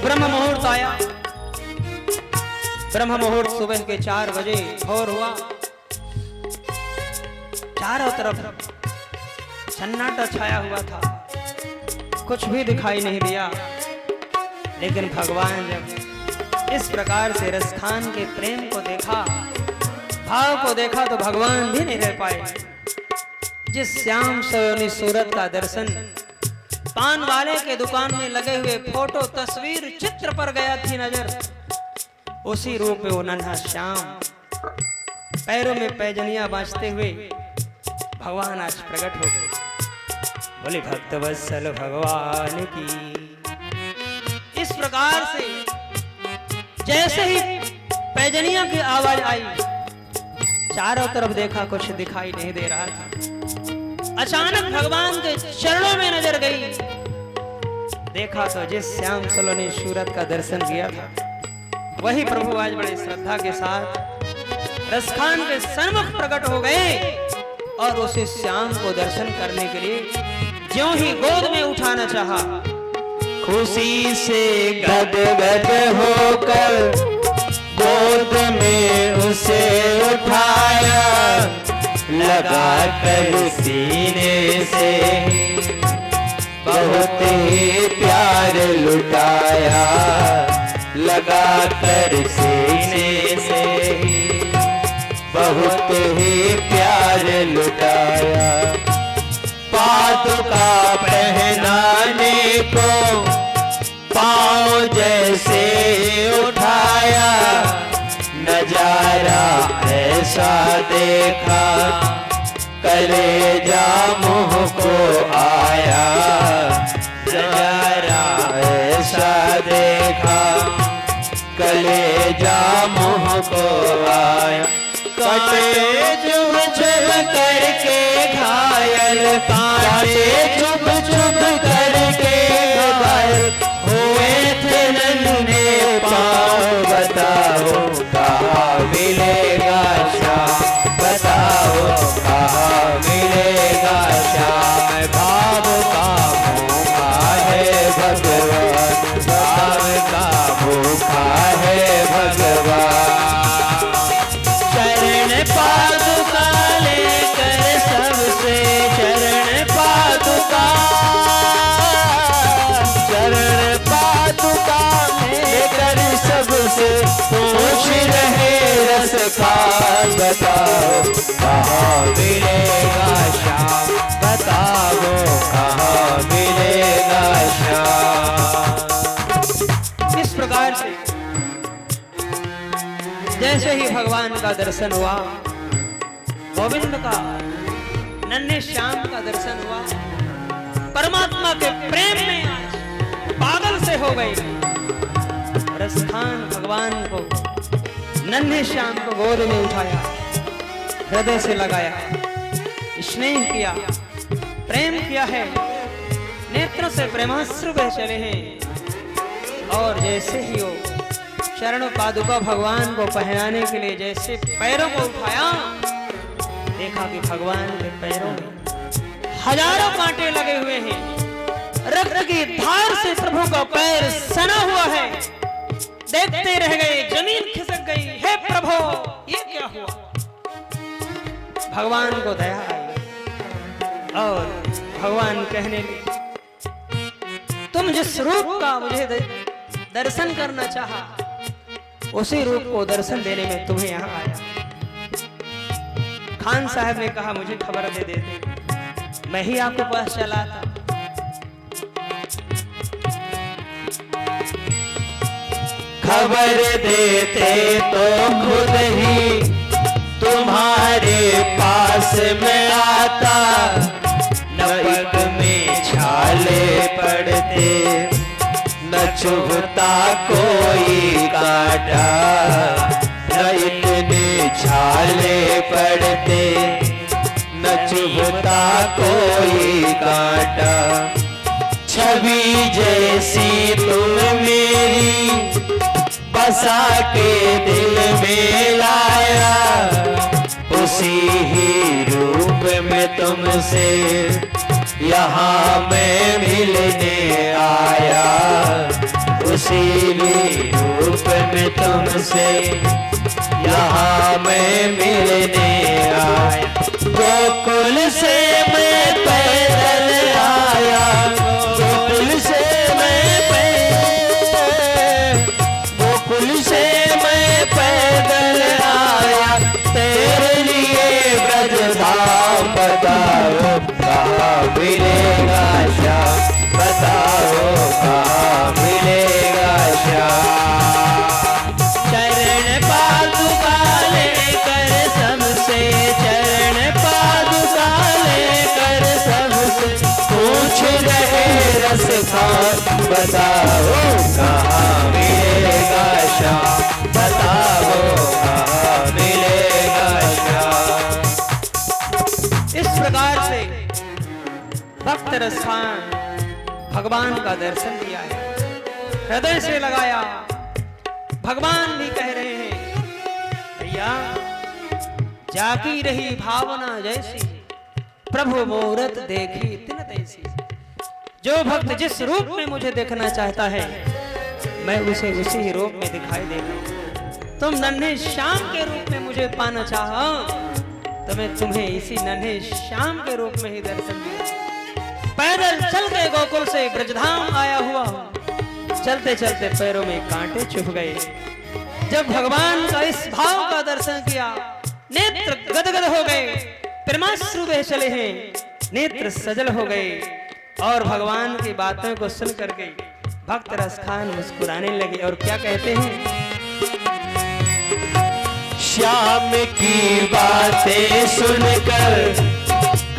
ब्रह्म मुहूर्त आया। ब्रह्म मुहूर्त सुबह के 4 बजे भोर हुआ। चारों तरफ सन्नाटा छाया हुआ था, कुछ भी दिखाई नहीं दिया। लेकिन भगवान जब इस प्रकार से रसखान के प्रेम को देखा, भाव को देखा, तो भगवान भी नहीं रह पाए। जिस श्याम सलोनी सूरत का दर्शन पान वाले के दुकान में लगे हुए फोटो तस्वीर चित्र पर गया थी नजर, उसी रूप में वो नन्हा श्याम पैरों में पैजनियां बांचते हुए भगवान आज प्रकट हो गए। बोले भक्त वत्सल भगवान की। इस प्रकार से जैसे ही पैजनिया की आवाज आई, चारों तरफ देखा, कुछ दिखाई नहीं दे रहा था। अचानक भगवान के चरणों में नजर गई। देखा तो जिस श्याम सलोनी सूरत का दर्शन किया था, वही प्रभु आज बड़े श्रद्धा के साथ रसखान के सन्मुख प्रकट हो गए। और उसी श्याम को दर्शन करने के लिए ज्यों ही गोद में उठाना चाहा, खुशी से गदगद होकर गोद में उसे उठाया, लगा कर सीने से बहुत ही प्यार लुटाया, लगा कर सीने से बहुत ही प्यार लुटाया। पादुका पहनाने को पाँव जैसे उठाया, नजारा ऐसा देखा कलेजा मुँह को आया, नजारा ऐसा देखा कलेजा मुँह को आया। कटे चुभ चुभ करके घायल, काटे चुभ चुभ करके घायल हुए थे नन्हे पाँव। बताओ कहाँ मिलेगा श्याम, बताओ कहाँ मिलेगा श्याम। भाव का भूखा है भगवान, भाव का भूखा है भगवान। चरण पादुका लेकर सबसे, चरण पादुका, चरण पादुका लेकर सबसे पूछ रहे रसखान। बताओ कहाँ मिलेगा श्याम, बताओ कहाँ मिलेगा श्याम। इस प्रकार से जैसे ही भगवान का दर्शन हुआ, गोविंद का नन्हे श्याम का दर्शन हुआ, परमात्मा के प्रेम में आज पागल से हो गई। रसखान भगवान को नन्हे श्याम को गोद में उठाया, हृदय से लगाया, स्नेह किया, प्रेम किया है, नेत्रों से प्रेमाश्रु बह चले हैं। और जैसे ही वो चरण पादुका भगवान को पहनाने के लिए जैसे पैरों को उठाया, देखा कि भगवान के पैरों में हजारों कांटे लगे हुए हैं। रक्त की धार से प्रभु का पैर सना हुआ है। देखते रह गए, जमीन खिसक गई। हे प्रभु, ये क्या हुआ? भगवान को दया आई और भगवान कहने लगे, तुम जिस रूप का मुझे दर्शन करना चाहा, उसी रूप को दर्शन देने में तुम्हें यहाँ आया। खान साहब ने कहा, मुझे खबर दे देते, मैं ही आपके पास चला था। खबर देते तो खुद ही तुम्हारे पास में आता, नपक में छाले पड़ते, न चुभता कोई काटा, न इतने छाले पड़ते, न चुभता कोई काटा। छवि जैसी तुम मेरी बसा के दिल में लाया, उसी ही रूप में तुमसे यहाँ मैं मिलने आया, उसी रसीली रूप में तुमसे यहाँ मैं मिलने आया। गोकुल से मैं पैदल आया, गोकुल से मैं पैदल आया, तेरे लिए ब्रजधाम बताओ कहाँ मिलेगा श्याम, बताओ कहाँ मिलेगा श्याम। चरण पादुका लेकर सबसे, चरण पादुका लेकर सबसे पूछ रहे रस खान, बताओ कहाँ मिलेगा श्याम, बताओ कहाँ मिलेगा श्याम। इस प्रकार से भक्त रसखान भगवान का दर्शन किया है, हृदय से लगाया। भगवान भी कह रहे हैं भैया जाकी रही भावना जैसी, प्रभु मूरत देखी तिन तैसी। जो भक्त जिस रूप में मुझे देखना चाहता है मैं उसे उसी ही रूप में दिखाई देता हूं। तुम नन्हे श्याम के रूप में मुझे पाना चाहो तो मैं तुम्हें इसी नन्हे श्याम के रूप में ही दर्शन दूंगा। पैदल चल के गोकुल से ब्रजधाम आया हुआ हूं, चलते चलते पैरों में कांटे चुभ गए। जब भगवान का इस भाव का दर्शन किया नेत्र गदगद हो गए, प्रेमाश्रु बह चले हैं, नेत्र सजल हो गए। और भगवान की बातों को सुन करके भक्त रसखान मुस्कुराने लगे और क्या कहते हैं, श्याम की बातें सुनकर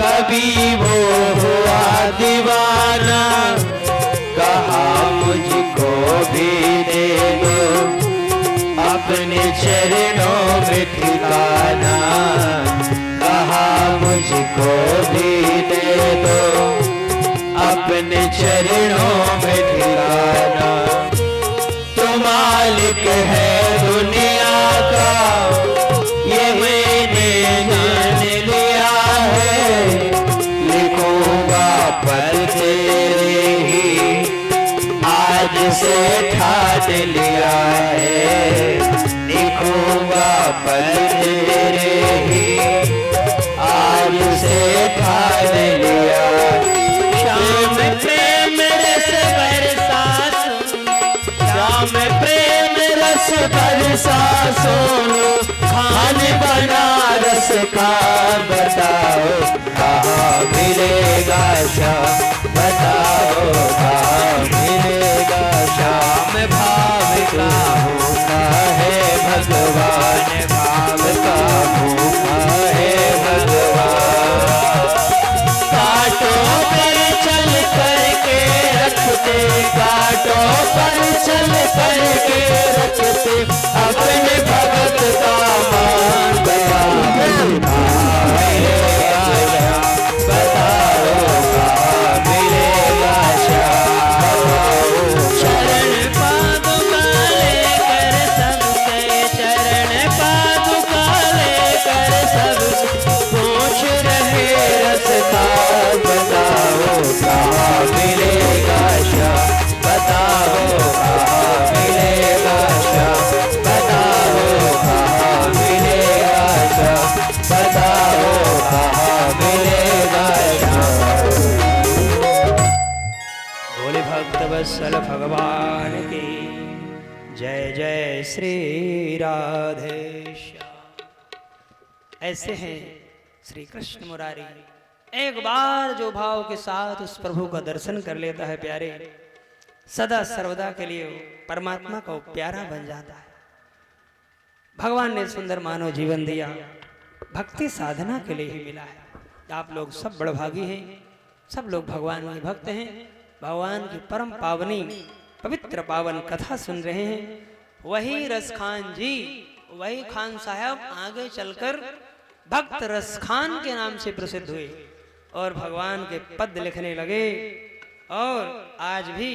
कभी वो हुआ दीवाना, कहा मुझको भी दे दो अपने चरणों में ठिकाना, कहा मुझको भी दे दो अपने चरणों में ठिकाना। तो मालिक है दुनिया का ये मैंने जान लिया है, लिखूंगा पर तेरे ही आज से ठान लिया है, लिखूंगा पर तेरे ही आज से ठान लिया। श्याम प्रेम रस बरसा, श्याम प्रेम रस बरसा सोनू खान बनारस का, बताओ कहाँ मिलेगा श्याम, बताओ कहाँ मिलेगा श्याम। भाव का भूखा है भगवान, भाव का भूखा है भगवान। कांटों पर चल करके रखते, कांटों पर चल करके रखते अपने भगत का मान, बताओ कहाँ मिलेगा श्याम, बताओ कहाँ मिलेगा श्याम। चरण पादुका लेकर सबसे, चरण पादुका लेकर सबसे पूछ रहे रसता, बताओ कहाँ मिलेगा श्याम, बताओ कहाँ मिलेगा श्याम, बताओ कहाँ मिलेगा श्याम, बताओ कहाँ मिलेगा श्याम। भोले भक्त वत्सल भगवान की जय जय श्री राधे श्याम। ऐसे हैं श्री कृष्ण मुरारी। एक बार जो भाव के साथ उस प्रभु का दर्शन कर लेता है प्यारे, सदा सर्वदा के लिए परमात्मा का प्यारा बन जाता है। भगवान ने सुंदर मानव जीवन दिया, भक्ति साधना के लिए ही मिला है। आप लोग सब बड़भागी हैं, सब लोग भगवान के भक्त हैं, भगवान की परम पावनी पवित्र पावन कथा सुन रहे हैं। वही रसखान जी, वही खान साहब आगे चलकर भक्त रसखान के नाम से प्रसिद्ध हुए और भगवान के पद लिखने लगे। और आज भी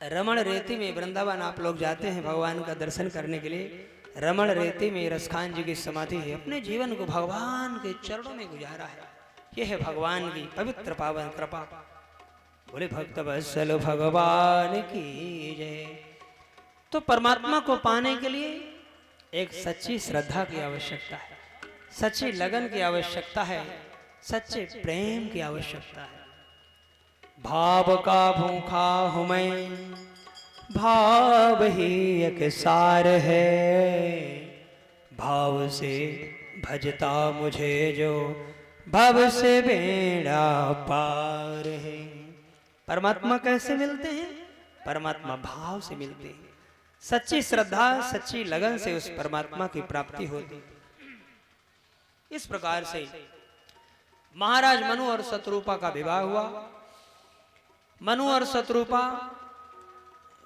रमण रेती में वृंदावन आप लोग जाते हैं भगवान का दर्शन करने के लिए, रमण रेती में रसखान जी की समाधि है। अपने जीवन को भगवान के चरणों में गुजारा है। यह है भगवान की पवित्र पावन कृपा। बोले भक्त वत्सल भगवान की जय। तो परमात्मा को पाने के लिए एक सच्ची श्रद्धा की आवश्यकता है, सच्ची लगन की आवश्यकता है, सच्चे प्रेम की आवश्यकता है। भाव का भूखा हूं मैं, भाव ही एक सार है, भाव से भजता मुझे जो भव से बेड़ा पार है। परमात्मा कैसे मिलते हैं? परमात्मा भाव से मिलते हैं। सच्ची श्रद्धा, सच्ची लगन से उस परमात्मा की प्राप्ति होती है। इस प्रकार से महाराज मनु और शत्रुपा का विवाह हुआ। मनु और शत्रुपा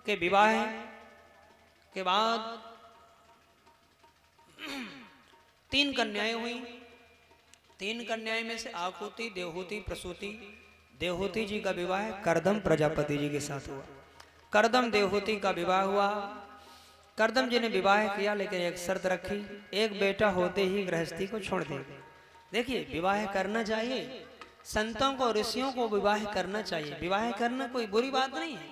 के विवाह के बाद 3 कन्याएं हुई। 3 कन्याएं में से आकुति, देवहूति, प्रसूति। देवहूति जी का विवाह करदम प्रजापति जी के साथ हुआ। करदम देवहूति का विवाह हुआ। करदम जी ने विवाह किया, लेकिन एक शर्त रखी, एक बेटा होते ही गृहस्थी को छोड़ देंगे। देखिए, विवाह करना चाहिए, संतों को, ऋषियों को विवाह करना चाहिए। विवाह करना कोई बुरी बात नहीं है।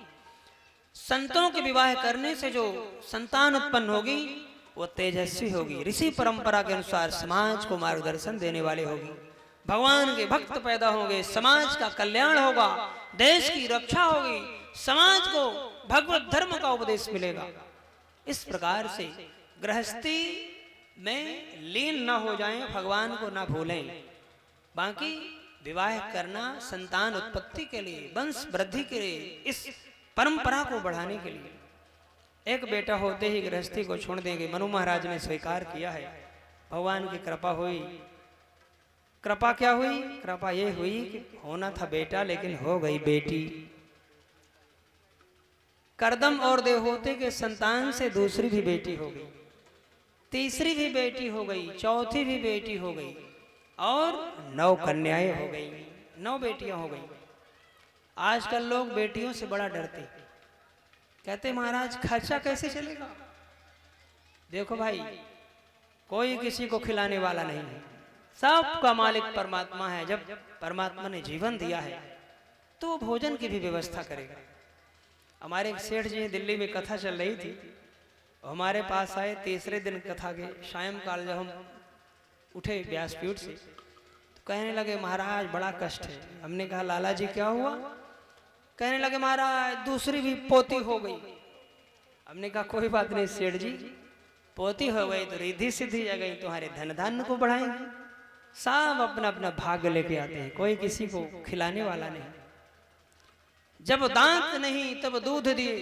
संतों के विवाह करने से जो संतान उत्पन्न होगी वो तेजस्वी होगी, ऋषि परंपरा के अनुसार समाज को मार्गदर्शन देने वाले होगी, भगवान के भक्त पैदा होंगे, समाज का कल्याण होगा, देश की रक्षा होगी, समाज को भगवत धर्म का उपदेश मिलेगा। इस प्रकार से गृहस्थी में लीन न हो जाएं, भगवान को न भूलें। बाकी विवाह करना संतान उत्पत्ति के लिए, वंश वृद्धि के लिए, इस परंपरा को बढ़ाने के लिए। एक बेटा होते ही गृहस्थी को छोड़ देंगे। मनु महाराज ने स्वीकार किया है। भगवान की कृपा हुई। कृपा क्या हुई? कृपा ये हुई कि होना था बेटा, लेकिन हो गई बेटी। करदम और देवहूति के संतान से दूसरी भी बेटी हो गई, तीसरी भी बेटी हो गई, चौथी भी बेटी हो गई, और 9 कन्याएं हो गई, 9 बेटियां हो गई। आजकल लोग बेटियों से बड़ा डरते, कहते महाराज खर्चा कैसे चलेगा। देखो भाई, कोई किसी को खिलाने वाला नहीं है, सबका मालिक परमात्मा है। जब परमात्मा ने जीवन दिया है तो वो भोजन की भी व्यवस्था करेगा। हमारे एक सेठ जी दिल्ली में कथा चल रही थी, हमारे पास आए। तीसरे दिन कथा के सायंकाल जब हम उठे व्यासपीठ से, तो कहने लगे महाराज बड़ा कष्ट है। हमने कहा लाला जी क्या हुआ? कहने लगे महाराज दूसरी भी पोती हो गई। हमने कहा कोई बात नहीं सेठ जी, पोती हो गई तो रिद्धि सिद्धि आ गई, तुम्हारे धन धान्य को बढ़ाएंगे। सब अपना अपना भाग्य लेके आते हैं, कोई किसी को खिलाने वाला नहीं। जब दांत नहीं तब दूध दिए,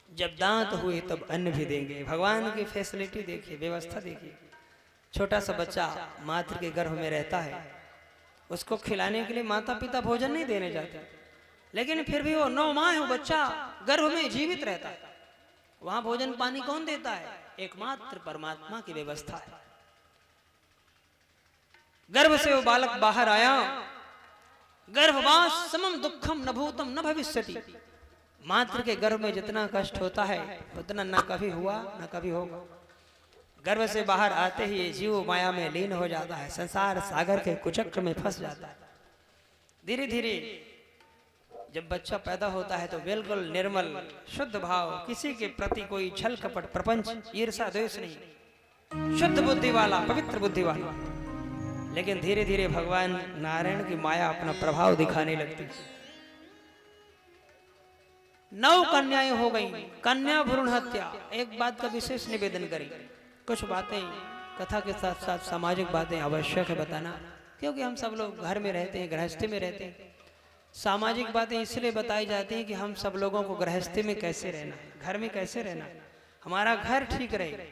जब दांत हुए तब अन्न भी देंगे। भगवान की फैसिलिटी देखिए, व्यवस्था देखिए। छोटा सा बच्चा मातृ के गर्भ में रहता है, उसको खिलाने के लिए माता पिता भोजन नहीं देने जाते, लेकिन फिर भी वो 9 माह बच्चा गर्भ में जीवित रहता है। वहां भोजन पानी कौन देता है? एकमात्र परमात्मा की व्यवस्था है। गर्भ से वो बालक बाहर आया, गर्भवास समम दुखम न भूतम न भविष्यति। मातृ के गर्भ में जितना कष्ट होता है उतना न कभी हुआ न कभी होगा। गर्भ से बाहर आते ही जीव माया में लीन हो जाता है, संसार सागर के कुचक्र में फंस जाता है। धीरे धीरे जब बच्चा पैदा होता है तो बिल्कुल निर्मल शुद्ध भाव, किसी के प्रति कोई छल कपट प्रपंच ईर्षा द्वेष नहीं, शुद्ध बुद्धि वाला, पवित्र बुद्धि वाला। लेकिन धीरे धीरे भगवान नारायण की माया अपना प्रभाव दिखाने लगती। 9 कन्याएं हो गई, कन्या भ्रूण हत्या। एक बात का विशेष निवेदन करें, कुछ बातें कथा के साथ साथ सामाजिक बातें आवश्यक है बताना, क्योंकि हम सब लोग घर में रहते हैं, गृहस्थी में रहते हैं। सामाजिक बातें इसलिए बताई जाती हैं कि हम सब लोगों को गृहस्थी में कैसे रहना, घर में कैसे रहना, हमारा घर ठीक रहे।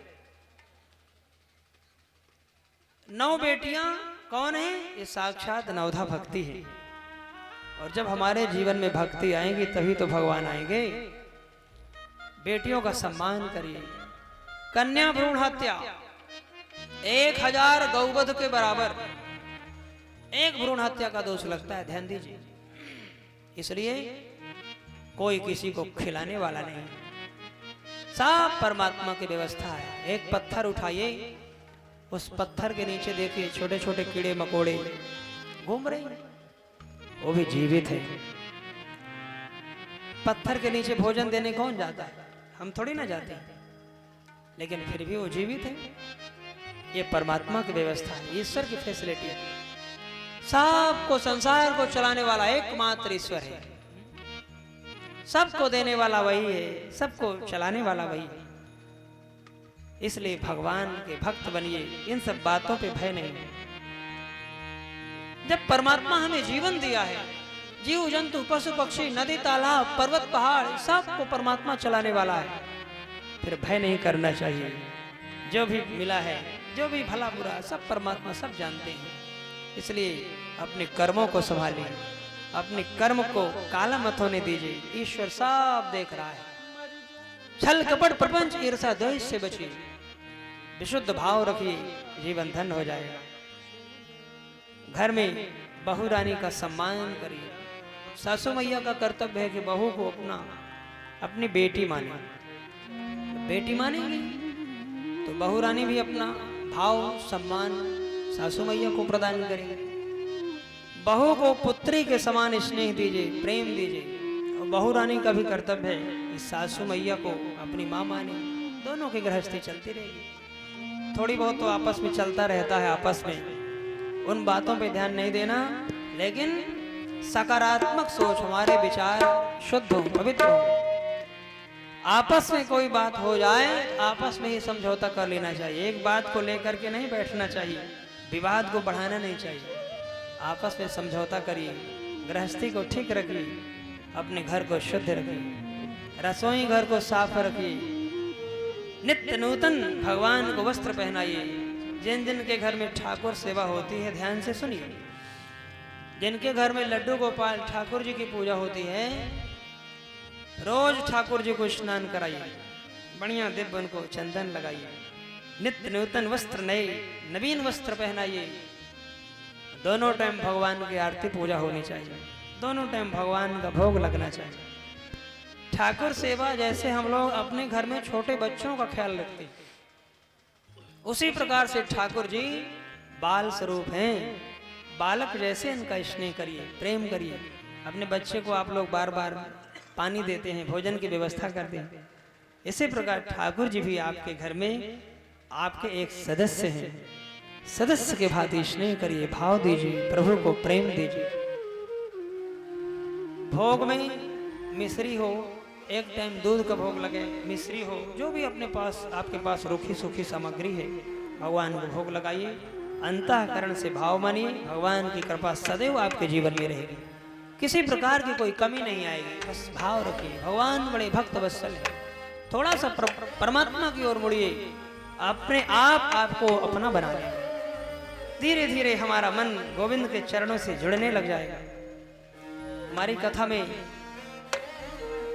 9 बेटियां कौन है? ये साक्षात नवधा भक्ति है। और जब हमारे जीवन में भक्ति आएगी तभी तो भगवान आएंगे। बेटियों का सम्मान करिए। कन्या भ्रूण हत्या 1000 गौवध के बराबर एक भ्रूण हत्या का दोष लगता है, ध्यान दीजिए। इसलिए कोई किसी को खिलाने वाला नहीं, सब परमात्मा की व्यवस्था है। एक पत्थर उठाइए, उस पत्थर के नीचे देखिए छोटे छोटे कीड़े मकोड़े घूम रहे हैं, वो भी जीवित है। पत्थर के नीचे भोजन देने कौन जाता है? हम थोड़ी ना जाते हैं, लेकिन फिर भी वो जीवित है। ये परमात्मा की व्यवस्था है, ईश्वर की फैसिलिटी है। सबको, संसार को चलाने वाला एकमात्र ईश्वर है। सबको देने वाला वही है, सबको चलाने वाला वही है। इसलिए भगवान के भक्त बनिए, इन सब बातों पे भय नहीं। जब परमात्मा हमें जीवन दिया है, जीव जंतु पशु पक्षी नदी तालाब पर्वत पहाड़ सबको परमात्मा चलाने वाला है, फिर भय नहीं करना चाहिए। जो भी मिला है, जो भी भला बुरा, सब परमात्मा सब जानते हैं। इसलिए अपने कर्मों को संभालिए, अपने कर्म को काला मत होने दीजिए। ईश्वर सब देख रहा है। छल कपट प्रपंच ईर्षा द्वेष से बचिए, विशुद्ध भाव रखिए, जीवन धन्य हो जाएगा। घर में बहू रानी का सम्मान करिए। सासू मैया का कर्तव्य है कि बहू को अपनी बेटी माने। बेटी मानेंगी तो बहू रानी भी अपना भाव सम्मान सासू मैया को प्रदान करेंगे। बहू को पुत्री के समान स्नेह दीजिए, प्रेम दीजिए। और बहू रानी का भी कर्तव्य है कि सासू मैया को अपनी माँ माने। दोनों की गृहस्थी चलती रहेगी। थोड़ी बहुत तो आपस में चलता रहता है, आपस में उन बातों पे ध्यान नहीं देना, लेकिन सकारात्मक सोच, हमारे विचार शुद्ध हो, पवित्र हो। आपस में कोई बात हो जाए, आपस में ही समझौता कर लेना चाहिए। एक बात को लेकर के नहीं बैठना चाहिए, विवाद को बढ़ाना नहीं चाहिए। आपस में समझौता करिए, गृहस्थी को ठीक रखिए, अपने घर को शुद्ध रखिए, रसोई घर को साफ रखिए, नित्य नूतन भगवान को वस्त्र पहनाइए। जिन जिन के घर में ठाकुर सेवा होती है, ध्यान से सुनिए। जिनके घर में लड्डू गोपाल ठाकुर जी की पूजा होती है, रोज ठाकुर जी को स्नान कराइए, बढ़िया दिव्य उनको चंदन लगाइए, नित्य नूतन वस्त्र, नए नवीन वस्त्र पहनाइए। दोनों टाइम भगवान की आरती पूजा होनी चाहिए, दोनों टाइम भगवान का भोग लगना चाहिए। ठाकुर सेवा जैसे हम लोग अपने घर में छोटे बच्चों का ख्याल रखते हैं, उसी प्रकार से ठाकुर जी बाल स्वरूप हैं। बालक जैसे इनका स्नेह करिए, प्रेम करिए। अपने बच्चे को आप लोग बार बार पानी देते हैं, भोजन की व्यवस्था करते हैं। इसी प्रकार ठाकुर जी भी आपके घर में आपके एक सदस्य हैं। सदस्य के भांति स्नेह करिए, भाव दीजिए, प्रभु को प्रेम दीजिए। भोग में मिश्री हो, एक टाइम दूध का भोग लगे, मिश्री हो, जो भी अपने पास आपके पास रूखी सूखी सामग्री है, भगवान को भोग लगाइए। अंतःकरण से भाव मानिए, भगवान की कृपा सदैव आपके जीवन में रहेगी। किसी प्रकार की कोई कमी नहीं आएगी। बस भाव रखिए, भगवान बड़े भक्त वत्सल है। थोड़ा सा परमात्मा की ओर मुड़िए, अपने आप आपको अपना बना लेगा। धीरे धीरे हमारा मन गोविंद के चरणों से जुड़ने लग जाएगा। हमारी कथा में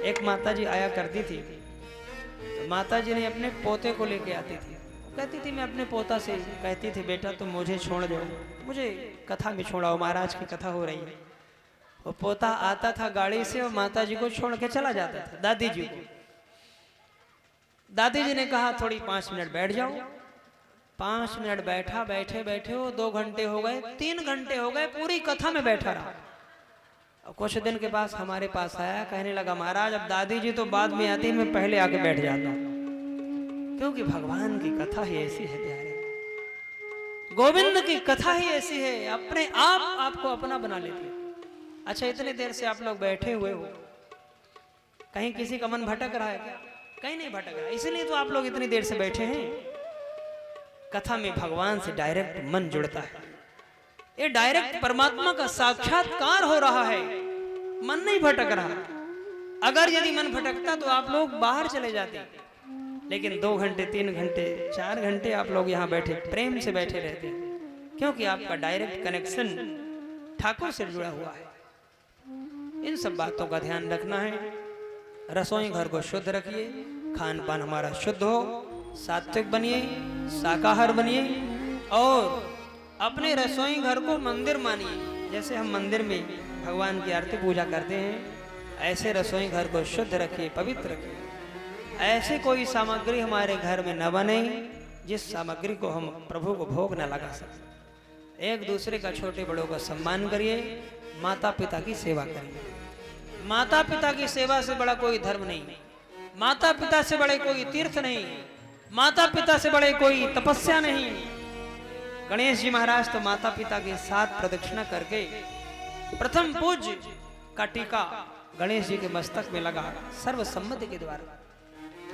एक माता जी आया करती थी, तो माता जी ने अपने पोते को लेके आती थी। कहती थी, मैं अपने पोता से कहती थी, बेटा तुम मुझे छोड़ दो, मुझे कथा में छोड़ाओ, महाराज की कथा हो रही है। वो पोता आता था गाड़ी से और माता जी को छोड़ के चला जाता था दादी जी को। दादी जी ने कहा थोड़ी 5 मिनट बैठ जाओ। 5 मिनट बैठा, बैठे बैठे वो 2 घंटे हो गए, 3 घंटे हो गए, पूरी कथा में बैठा रहा। और कुछ दिन के पास हमारे पास आया, कहने लगा, महाराज अब दादी जी तो बाद में आती, मैं पहले आके बैठ जाता हूँ, क्योंकि भगवान की कथा ही ऐसी है प्यारे। गोविंद की कथा ही ऐसी है, अपने आप आपको अपना बना लेती है। अच्छा, इतनी देर से आप लोग बैठे हुए हो, कहीं किसी का मन भटक रहा है क्या? कहीं नहीं भटक रहा, इसलिए तो आप लोग इतनी देर से बैठे हैं। कथा में भगवान से डायरेक्ट मन जुड़ता है। ये डायरेक्ट परमात्मा का साक्षात्कार हो रहा है, मन नहीं भटक रहा। अगर यदि मन भटकता तो आप लोग बाहर चले जाते, लेकिन 2 घंटे 3 घंटे 4 घंटे आप लोग यहाँ बैठे प्रेम से बैठे रहते हैं, क्योंकि आपका डायरेक्ट कनेक्शन ठाकुर से जुड़ा हुआ है। इन सब बातों का ध्यान रखना है। रसोई घर को शुद्ध रखिए, खान पान हमारा शुद्ध हो, सात्विक बनिए, शाकाहार बनिए, और अपने रसोई घर को मंदिर मानिए। जैसे हम मंदिर में भगवान की आरती पूजा करते हैं, ऐसे रसोई घर को शुद्ध रखिए, पवित्र रखिए। ऐसे कोई सामग्री हमारे घर में न बने जिस सामग्री को हम प्रभु को भोग न लगा सकें। एक दूसरे का, छोटे बड़ों का सम्मान करिए, माता पिता की सेवा करिए। माता पिता की सेवा से बड़ा कोई धर्म नहीं, माता पिता से बड़े कोई तीर्थ नहीं, माता पिता से बड़े कोई तपस्या नहीं। गणेश जी महाराज तो माता पिता के साथ प्रदक्षिणा करके प्रथम पूज्य का टीका गणेश जी के मस्तक में लगा सर्वसम्मति के द्वारा।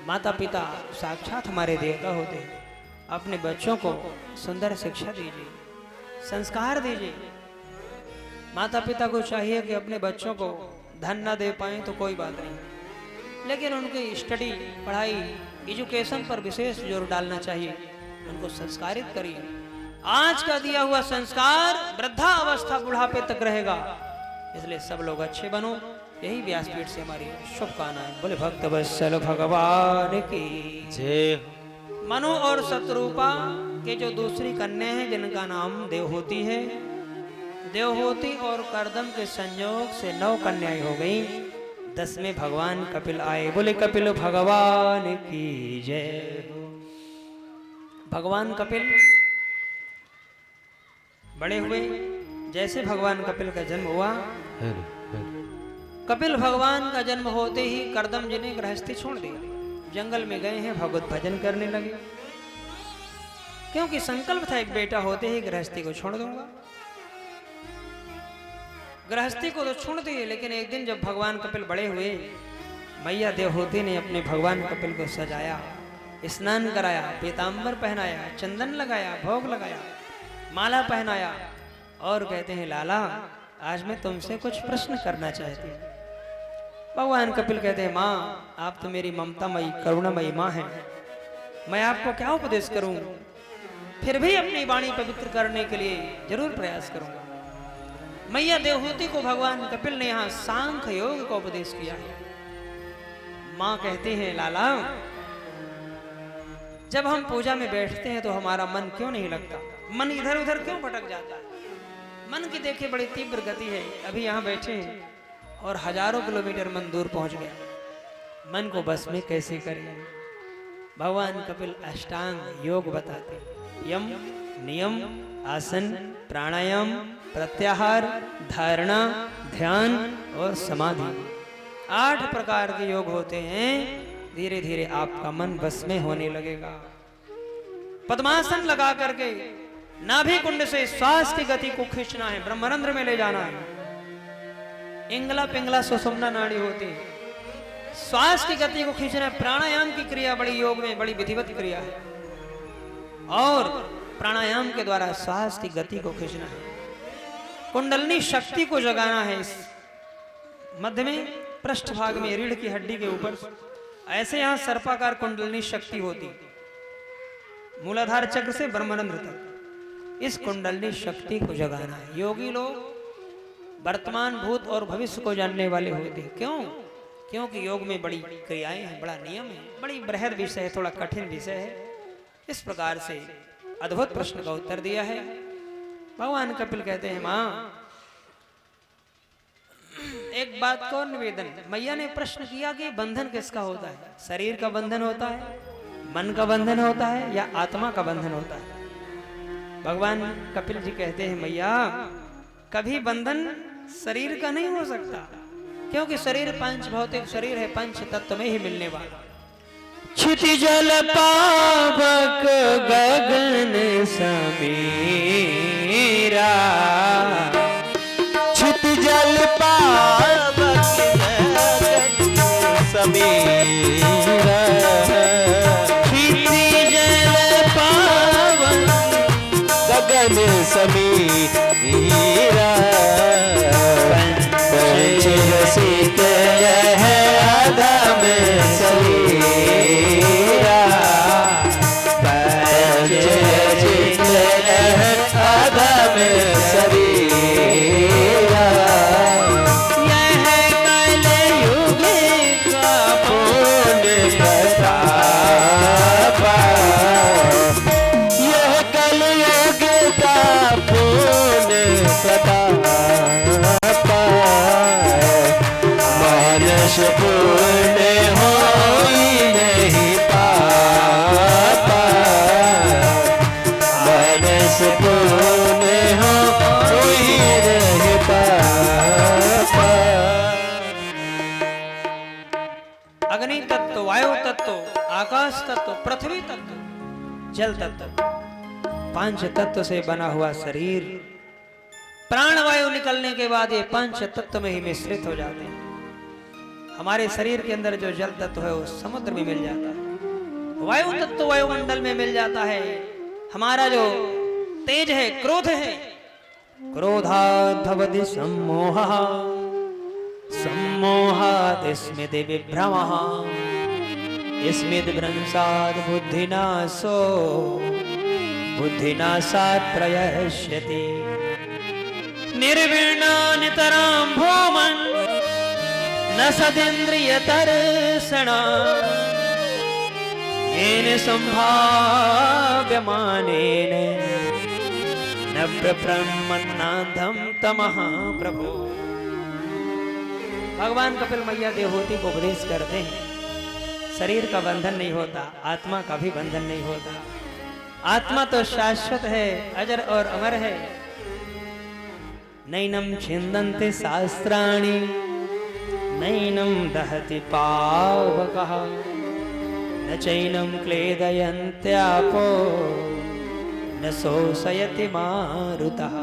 माता पिता साक्षात हमारे देवता होते हैं। अपने बच्चों को सुंदर शिक्षा दीजिए, संस्कार दीजिए। माता पिता को चाहिए कि अपने बच्चों को धन ना दे पाए तो कोई बात नहीं, लेकिन उनकी स्टडी, पढ़ाई, एजुकेशन पर विशेष जोर डालना चाहिए। उनको संस्कारित करिए। आज का दिया हुआ संस्कार वृद्धा अवस्था बुढ़ापे तक रहेगा, इसलिए सब लोग अच्छे बनो। यही व्यासपीठ से हमारी शुभकामनाएं। बोले भक्त वत्सल भगवान की जय। मनु और शत्रुपा के जो दूसरी कन्या है जिनका नाम देवहूति है, देवहूति और करदम के संयोग से 9 कन्याएं हो गई। 10वें भगवान कपिल आए। बोले कपिल भगवान की जय हो। भगवान कपिल बड़े हुए। जैसे भगवान कपिल का जन्म हुआ, कपिल भगवान का जन्म होते ही करदम जी ने गृहस्थी छोड़ दी, जंगल में गए हैं, भगवत भजन करने लगे। क्योंकि संकल्प था एक बेटा होते ही गृहस्थी को छोड़ दूंगा। गृहस्थी को तो छोड़ दिए, लेकिन एक दिन जब भगवान कपिल बड़े हुए, मैया देवहूति ने अपने भगवान कपिल को सजाया, स्नान कराया, पीतांबर पहनाया, चंदन लगाया, भोग लगाया, माला पहनाया और कहते हैं लाला आज मैं तुमसे कुछ प्रश्न करना चाहती हूँ। भगवान कपिल कहते हैं माँ आप तो मेरी ममतामयी करुणामयी माँ हैं, मैं आपको क्या उपदेश करूं, फिर भी अपनी वाणी पवित्र करने के लिए जरूर प्रयास करूंगा। मैया देवहूति को भगवान कपिल ने यहाँ सांख्य योग का उपदेश किया है। माँ कहते हैं लाला जब हम पूजा में बैठते हैं तो हमारा मन क्यों नहीं लगता, मन इधर उधर क्यों भटक जाता है। मन की देखिए बड़ी तीव्र गति है। अभी यहाँ बैठे हैं और हजारों किलोमीटर मन दूर पहुंच गया, मन को बस में कैसे करें। भगवान कपिल अष्टांग योग बताते, यम, नियम, आसन, प्राणायाम, प्रत्याहार, धारणा, ध्यान और समाधि, 8 प्रकार के योग होते हैं। धीरे धीरे आपका मन बस में होने लगेगा। पद्मासन लगा करके नाभि कुंड से श्वास की गति को खींचना है, ब्रह्मरंध्र में ले जाना है। इंगला पिंगला सुषुम्ना नाड़ी होती है, श्वास की गति को खींचना है। प्राणायाम की क्रिया बड़ी योग में बड़ी विधिवत क्रिया है और प्राणायाम के द्वारा श्वास की गति को खींचना है। कुंडलनी शक्ति को जगाना है। इस मध्य में पृष्ठ भाग में रीढ़ की हड्डी के ऊपर ऐसे यहाँ सर्पाकार कुंडलनी शक्ति होती, मूलाधार चक्र से ब्रह्मरंध्र तक इस कुंडलनी शक्ति को जगाना है। योगी लोग वर्तमान, भूत और भविष्य को जानने वाले होते हैं। क्यों? क्योंकि योग में बड़ी क्रियाएं हैं, बड़ा नियम है, बड़ी बृहद विषय है, थोड़ा कठिन विषय है। इस प्रकार से अद्भुत प्रश्न का उत्तर दिया है। भगवान कपिल कहते हैं माँ एक बात को निवेदन, मैया ने प्रश्न किया कि बंधन किसका होता है, शरीर का बंधन होता है, मन का बंधन होता है या आत्मा का बंधन होता है। भगवान कपिल जी कहते हैं मैया कभी बंधन शरीर का नहीं हो सकता, क्योंकि शरीर पंच भौतिक शरीर है, पंच तत्व में ही मिलने वाला। क्षिति जल पावक गगन समीरा, क्षिति जल पावक गगन समीरा, क्षिति जल पावक गगन समीरा, पंच रसिक है अधम शरीरा, पंच रसिक है अधम शरीरा, यह कलयुग का तत्व, आकाश तत्व, पृथ्वी तत्व, जल तत्व, पांच तत्व से बना हुआ शरीर प्राणवायु निकलने के बाद ये पांच तत्व में ही मिश्रित हो जाते हैं। हमारे शरीर के अंदर जो जल तत्व है वो समुद्र में मिल जाता है, वायु तत्व वायुमंडल में मिल जाता है। हमारा जो तेज है, क्रोध है, क्रोधात् भवति सम्मोहः, सम्मोहात् स्मृति विभ्रमः, स्मृतिभ्रंशात् बुद्धिनाशो, बुद्धिनाशात् प्रयश्यति। निर्विण्णा नितरां भूमन् न सदिन्द्रियतर्षणा, येन संभाव्यमानेन न प्रब्रह्मन्नाधं तमः प्रभु। भगवान कपिल मैया देवहूति को उपदेश करते हैं, शरीर का बंधन नहीं होता, आत्मा का भी बंधन नहीं होता। आत्मा तो शाश्वत है, अजर और अमर है। नैनम छिन्दन्ति शास्त्राणि, नैनम दहति पावकः, न चैनम क्लेदयन्त्यापो, न शोषयति मारुतः।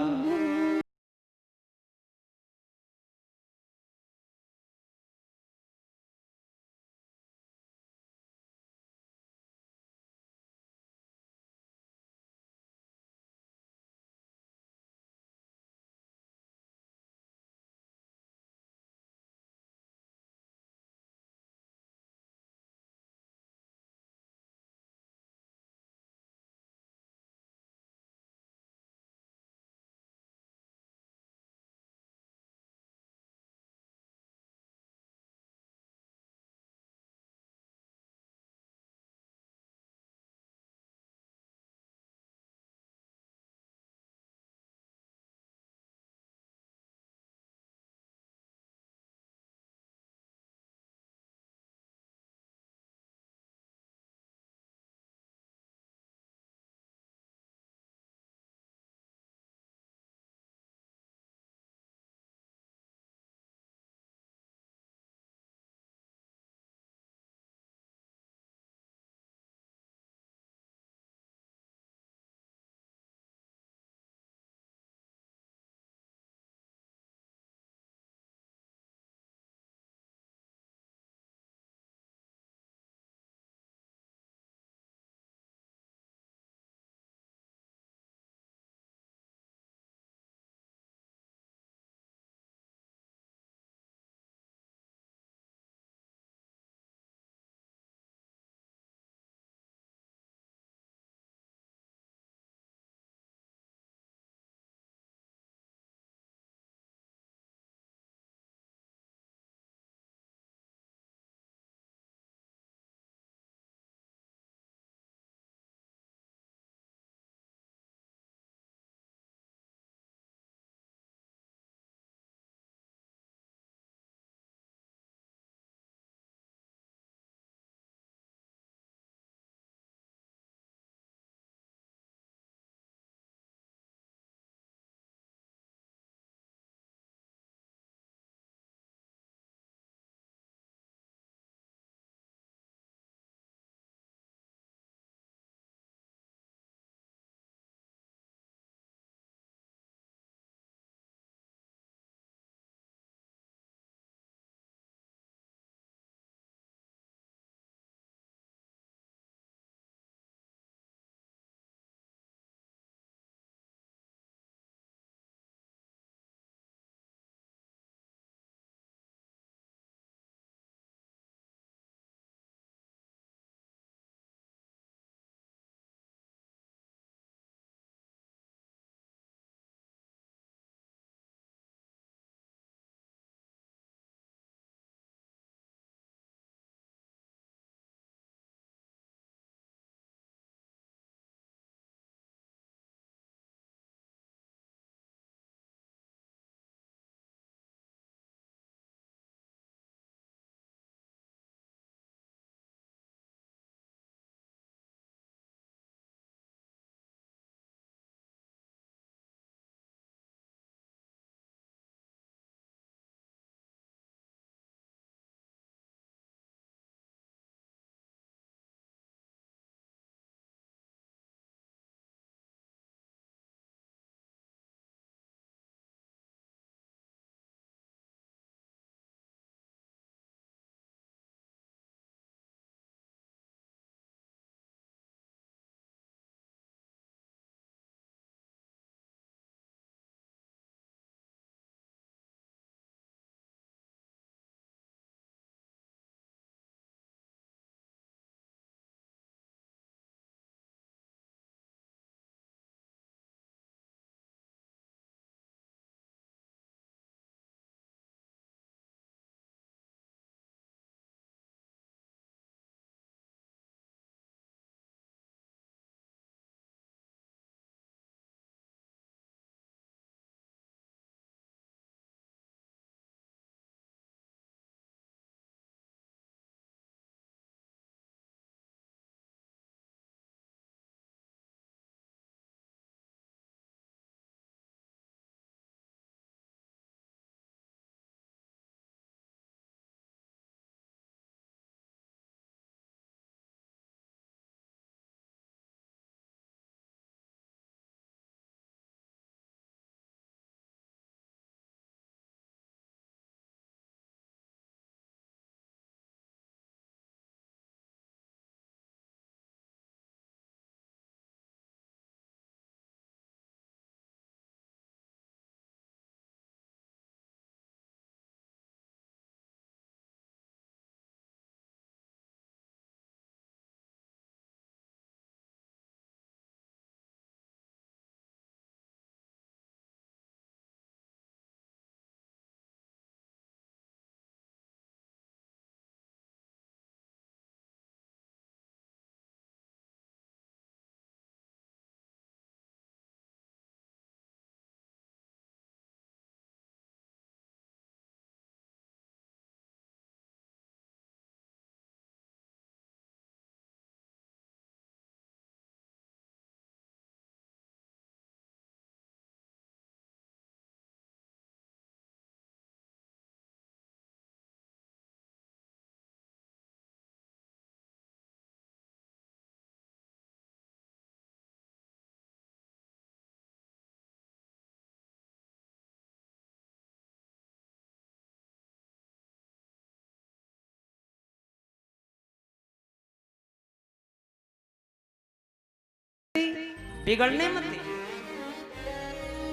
बिगड़ने मत दे।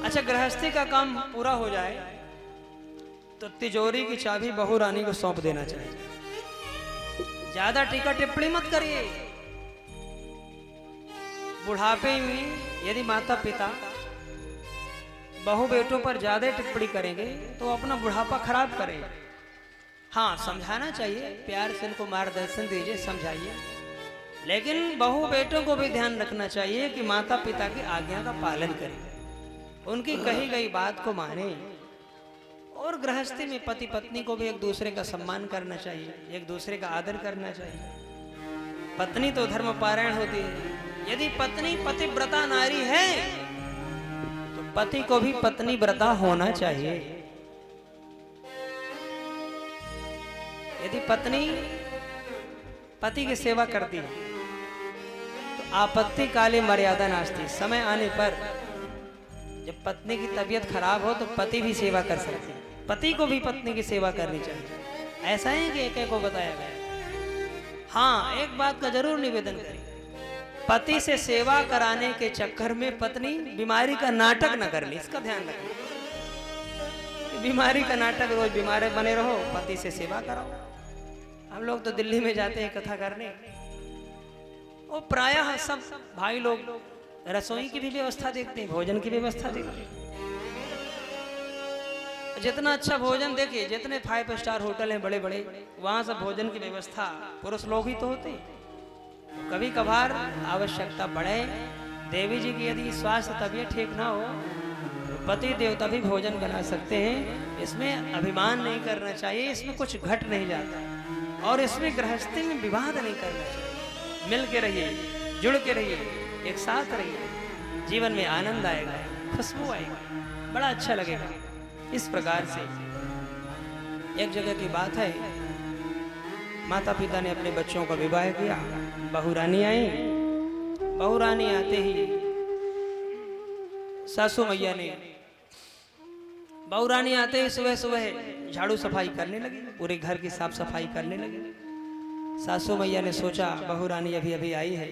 अच्छा, गृहस्थी का काम पूरा हो जाए तो तिजोरी की चाबी बहू रानी को सौंप देना चाहिए। ज्यादा टीका टिप्पणी मत करिए। बुढ़ापे में यदि माता पिता बहू बेटों पर ज्यादा टिप्पणी करेंगे तो अपना बुढ़ापा खराब करेंगे। हाँ, समझाना चाहिए, प्यार से उनको मार्गदर्शन दीजिए, समझाइए, लेकिन बहू बेटों को भी ध्यान रखना चाहिए कि माता पिता की आज्ञा का पालन करें, उनकी कही गई बात को माने। और गृहस्थी में पति पत्नी को भी एक दूसरे का सम्मान करना चाहिए, एक दूसरे का आदर करना चाहिए। पत्नी तो धर्मपारायण होती है। यदि पत्नी पतिव्रता नारी है तो पति को भी पत्नी व्रता होना चाहिए। यदि पत्नी पति की सेवा करती है तो आपत्ति काले मर्यादा नास्ती। समय आने पर जब पत्नी की तबीयत खराब हो तो पति भी सेवा कर सकते हैं। पति को भी पत्नी की सेवा करनी चाहिए। ऐसा है कि एक को बताया गया। हाँ, एक बात का जरूर निवेदन करें, पति से सेवा कराने के चक्कर में पत्नी बीमारी का नाटक न कर ले, इसका ध्यान रखें। बीमारी का नाटक, रोज बीमार बने रहो, पति से सेवा कराओ। हम लोग तो दिल्ली में जाते हैं कथा करने, वो प्रायः सब भाई लोग रसोई की भी व्यवस्था देखते हैं, भोजन की व्यवस्था देखते हैं। जितना अच्छा भोजन, देखिए जितने 5 स्टार होटल हैं बड़े बड़े, वहां सब भोजन की व्यवस्था पुरुष लोग ही तो होते हैं। कभी कभार आवश्यकता पड़े, देवी जी की यदि स्वास्थ्य तबीयत ठीक ना हो तो पति देवता भी भोजन बना सकते हैं। इसमें अभिमान नहीं करना चाहिए, इसमें कुछ घट नहीं जाता। और इसमें गृहस्थी में विवाद नहीं करना चाहिए। मिल के रहिए, जुड़ के रहिए, एक साथ रहिए, जीवन में आनंद आएगा, खुशबू आएगी, बड़ा अच्छा लगेगा। इस प्रकार से एक जगह की बात है, माता पिता ने अपने बच्चों का विवाह किया, बहू रानी आई। बहू रानी आते ही सासू मैया ने, बहू रानी आते ही सुबह सुबह झाड़ू सफाई करने लगी, पूरे घर की साफ सफाई करने लगी। सासू मैया ने सोचा बहू रानी अभी अभी आई है,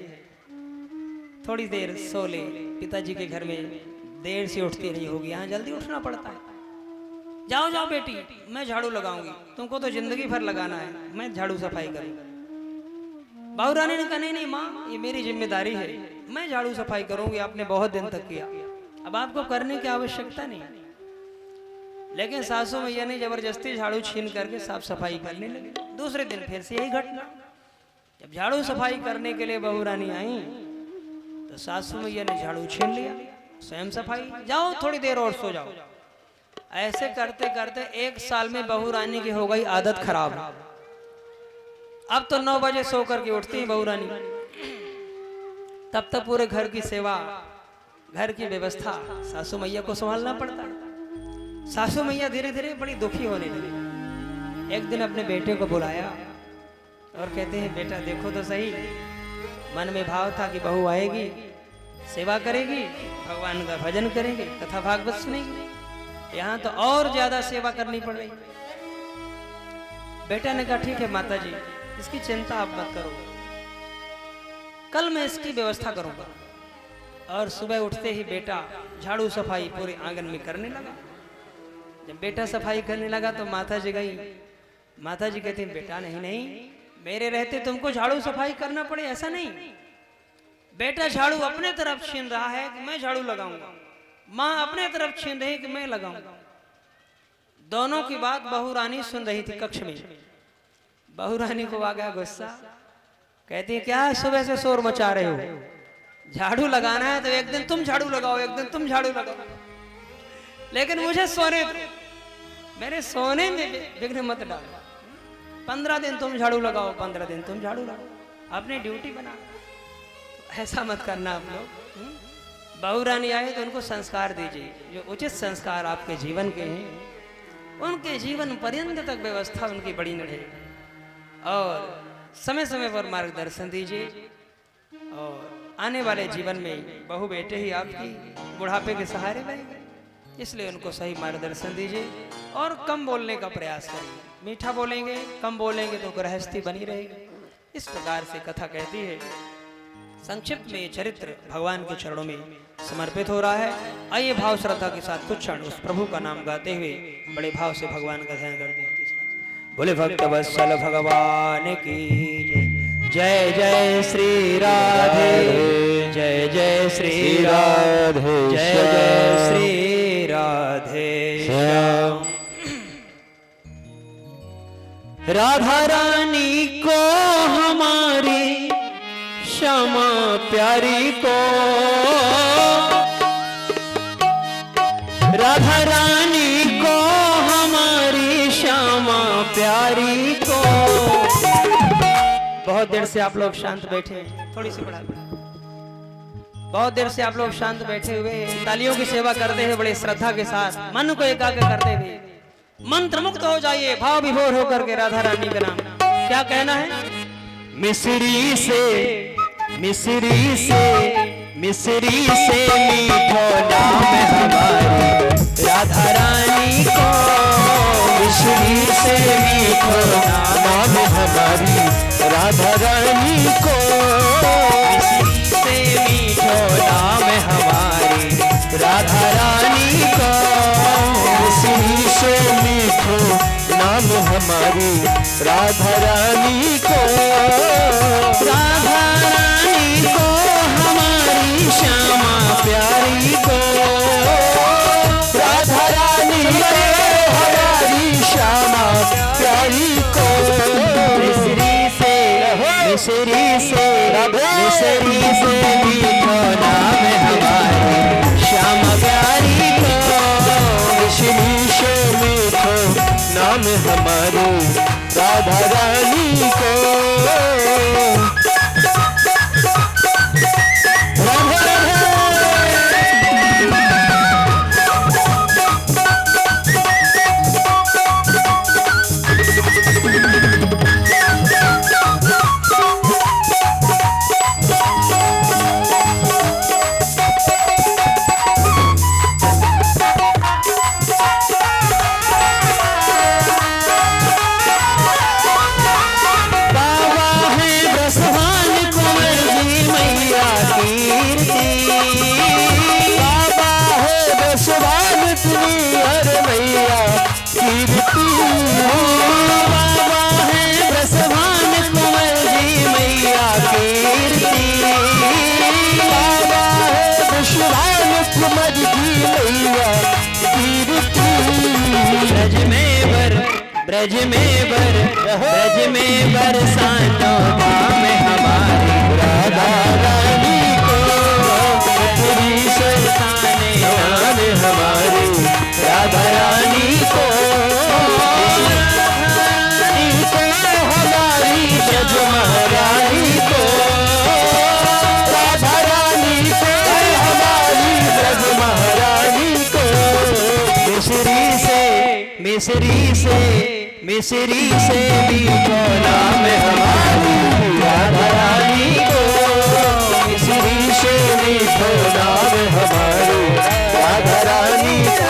थोड़ी देर सो ले, पिताजी के घर में देर से उठती नहीं होगी, यहाँ जल्दी उठना पड़ता है। जाओ जाओ बेटी, मैं झाड़ू लगाऊंगी, तुमको तो जिंदगी भर लगाना है, मैं झाड़ू सफाई करूंगी। बहू रानी ने कहा नहीं नहीं माँ, ये मेरी जिम्मेदारी है, मैं झाड़ू सफाई करूंगी, आपने बहुत दिन तक किया, अब आपको करने की आवश्यकता नहीं। लेकिन सासू मैया ने जबरदस्ती झाड़ू छीन करके साफ सफाई करने लगी। दूसरे दिन फिर से यही घटना, जब झाड़ू सफाई करने के लिए बहू रानी आई तो सासू मैया ने झाड़ू छीन लिया, स्वयं सफाई, जाओ थोड़ी देर और सो जाओ। ऐसे करते करते 1 साल में बहू रानी की हो गई आदत खराब। अब तो 9 बजे सो करके उठती है बहू रानी, तब तक पूरे घर की सेवा, घर की व्यवस्था सासू मैया को संभालना पड़ता है। सासू मैया धीरे धीरे बड़ी दुखी होने लगी। एक दिन अपने बेटे को बुलाया और कहते हैं बेटा देखो तो सही, मन में भाव था कि बहू आएगी, सेवा करेगी, भगवान का भजन करेंगे, कथा भागवत सुनेगी, यहाँ तो और ज्यादा सेवा करनी पड़ रही। बेटा ने कहा ठीक है माता जी, इसकी चिंता आप मत करो, कल मैं इसकी व्यवस्था करूंगा। और सुबह उठते ही बेटा झाड़ू सफाई पूरे आंगन में करने लगा। जब बेटा सफाई करने लगा तो माता जी गई, माता जी कहती बेटा नहीं नहीं, मेरे रहते तुमको झाड़ू सफाई करना पड़े ऐसा नहीं, बेटा झाड़ू अपने तरफ छीन रहा है कि मैं झाड़ू लगाऊंगा, माँ अपने तरफ छीन रही कि मैं लगाऊंगा। दोनों की बात बहू रानी सुन रही थी कक्ष में। बहू रानी को आ गया गुस्सा, कहती है क्या सुबह से शोर मचा रहे हो, झाड़ू लगाना है तो एक दिन तुम झाड़ू लगाओ, एक दिन तुम झाड़ू लगाओ, लेकिन मुझे सोने दो, मेरे सोने में विघ्न मत डालो। 15 दिन तुम झाड़ू लगाओ, 15 दिन तुम झाड़ू लगाओ, अपनी ड्यूटी बना। तो ऐसा मत करना आप लोग। बहू रानी आए तो उनको संस्कार दीजिए, जो उचित संस्कार आपके जीवन के हैं, उनके जीवन पर्यंत तक व्यवस्था उनकी बड़ी न रहे, और समय समय पर मार्गदर्शन दीजिए। और आने वाले जीवन में बहू बेटे ही आपकी बुढ़ापे के सहारे बनेंगे, इसलिए उनको सही मार्गदर्शन दीजिए और कम बोलने का प्रयास करिए। मीठा बोलेंगे, कम बोलेंगे तो गृहस्थी बनी रहेगी। इस प्रकार से कथा कहती है संक्षिप्त में ये चरित्र भगवान के चरणों में समर्पित हो रहा है। आइए भाव श्रद्धा के साथ कुछ क्षण उस प्रभु का नाम गाते हुए बड़े भाव से भगवान का ध्यान करते हैं। बोले भक्त वत्सल भगवान की जय। जय श्री राधे, जय जय श्री राधे, जय जय श्री राधे श्याम। राधा रानी को हमारी श्यामा प्यारी को, राधा रानी को हमारी श्यामा प्यारी को। बहुत देर से आप लोग शांत बैठे हैं, थोड़ी सी बढ़ा। बहुत देर से आप लोग शांत बैठे हुए तालियों की सेवा करते हुए बड़े श्रद्धा के साथ मन को एकाग्र करते हुए मंत्र मुक्त हो जाइए, भाव विभोर होकर के राधा रानी का नाम क्या कहना है। मिसरी से मिसरी से मिसरी से मीठो नाम हमारी राधा रानी को, मिसरी से मीठो नाम हमारी राधा रानी को, मिसरी से मीठो नाम हमारी राधा रानी को, मिसरी से मीठो नाम हमारी राधा रानी को, राधा रानी को हमारी श्यामा प्यारी को, राधा रानी को हमारी श्यामा प्यारी को, मिसरी से मिसरी से मिसरी से मीठो नाम हमारी श्यामा प्यारी को, मिसरी से मीठो नाम हमारी राधा रानी को। ब्रज में बरसानो धाम हमारी राधा रानी को, तेरी सरसाने धाम हमारी राधा रानी को, रानी को हमारी ब्रज महारानी को, राधा रानी को हमारी ब्रज महारानी को, मिसरी से मिसरी से मिसरी से मीठो नाम हमारी राधा रानी को, मिसरी से मीठो नाम हमारी राधा रानी को।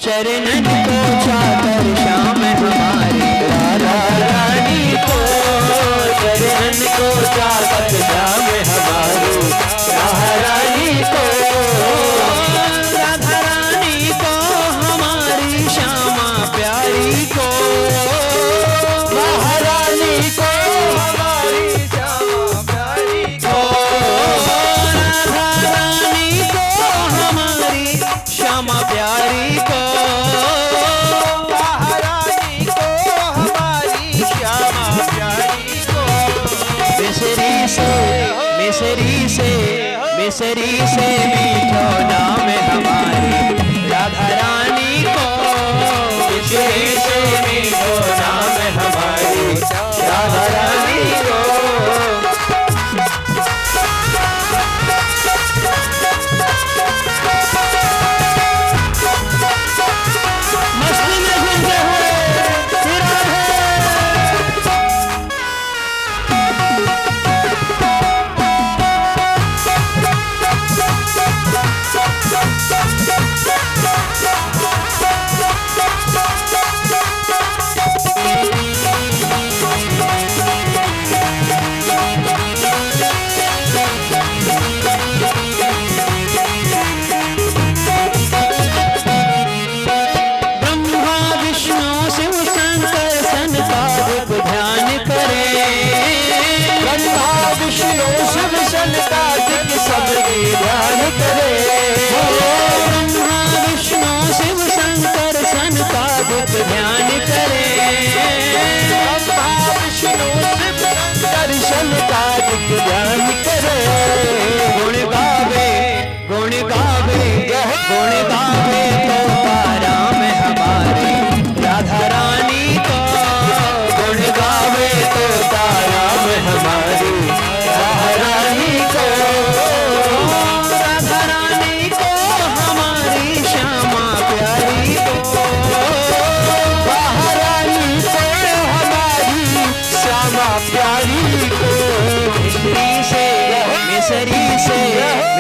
चरणन को चाकर श्याम हमारी राधा रानी को, चरणन को चाकर श्याम हमारी राधा रानी को, राधा रानी को हमारी श्यामा प्यारी को, मिसरी से मीठो नाम हमारी राधा रानी को, मिसरी से मीठो नाम हमारी राधा रानी को।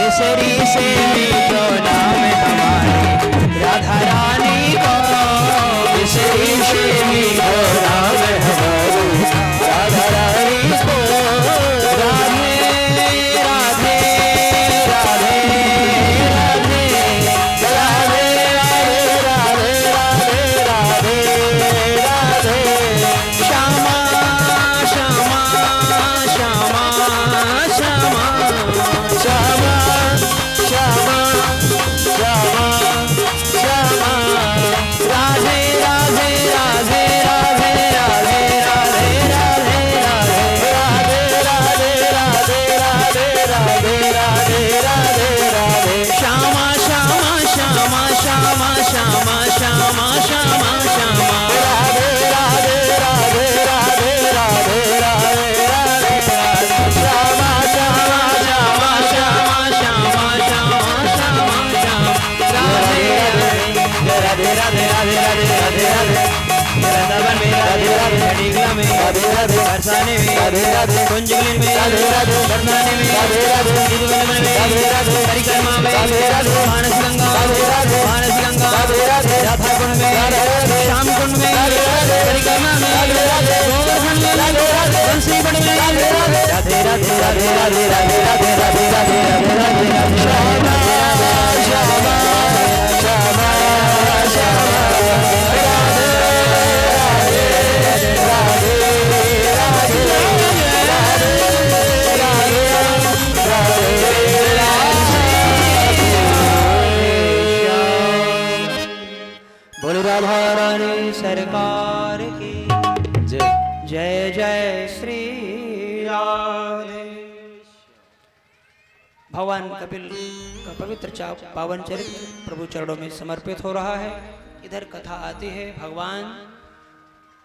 मिसरी से मीठो नाम हमारी राधा रानी को, मिसरी से मीठो नाम हमारी राधा रानी को। राधे राधे राधे राधे राधे राधे राधे राधे राधे श्यामा श्यामा श्यामा श्यामा श्यामा श्यामा श्यामा श्यामा राधे राधे राधे राधे राधे राधे राधे राधे राधे राधे राधे राधे राधे राधे श्यामा श्यामा श्यामा श्यामा श्यामा श्यामा श्यामा श्यामा राधे राधे राधे राधे राधे राधे राधे श्यामा श्यामा श्यामा श्यामा श्यामा श्यामा श्यामा श्यामा राधे राधे राधे राधे राधे राधे राधे वृंदावन में राधे राधे नीला में राधे राधे बरसाने में राधे राधे कुंजगिरी में राधे राधे बरसाने में राधे राधे तिरुवनम में राधे राधे परिक्रमा में राधे राधे मानस गंगा राधे राधे मानस गंगा राधे राधे राधा कुंड में राधे राधे श्याम कुंड में राधे राधे परिक्रमा में राधे राधे गोवर्धन में राधे राधे बंसी बड़ में राधे राधे राधे राधे राधे राधे राधे राधे राधे राधे राधे राधे श्यामा श्यामा श्यामा श्यामा राधे राधे राधे राधे बोलो राधा रानी सरकार की जय। जय जय श्री राधे। भगवान कपिल का पवित्र पावन चरित्र प्रभु चरणों में समर्पित हो रहा है। इधर कथा आती है भगवान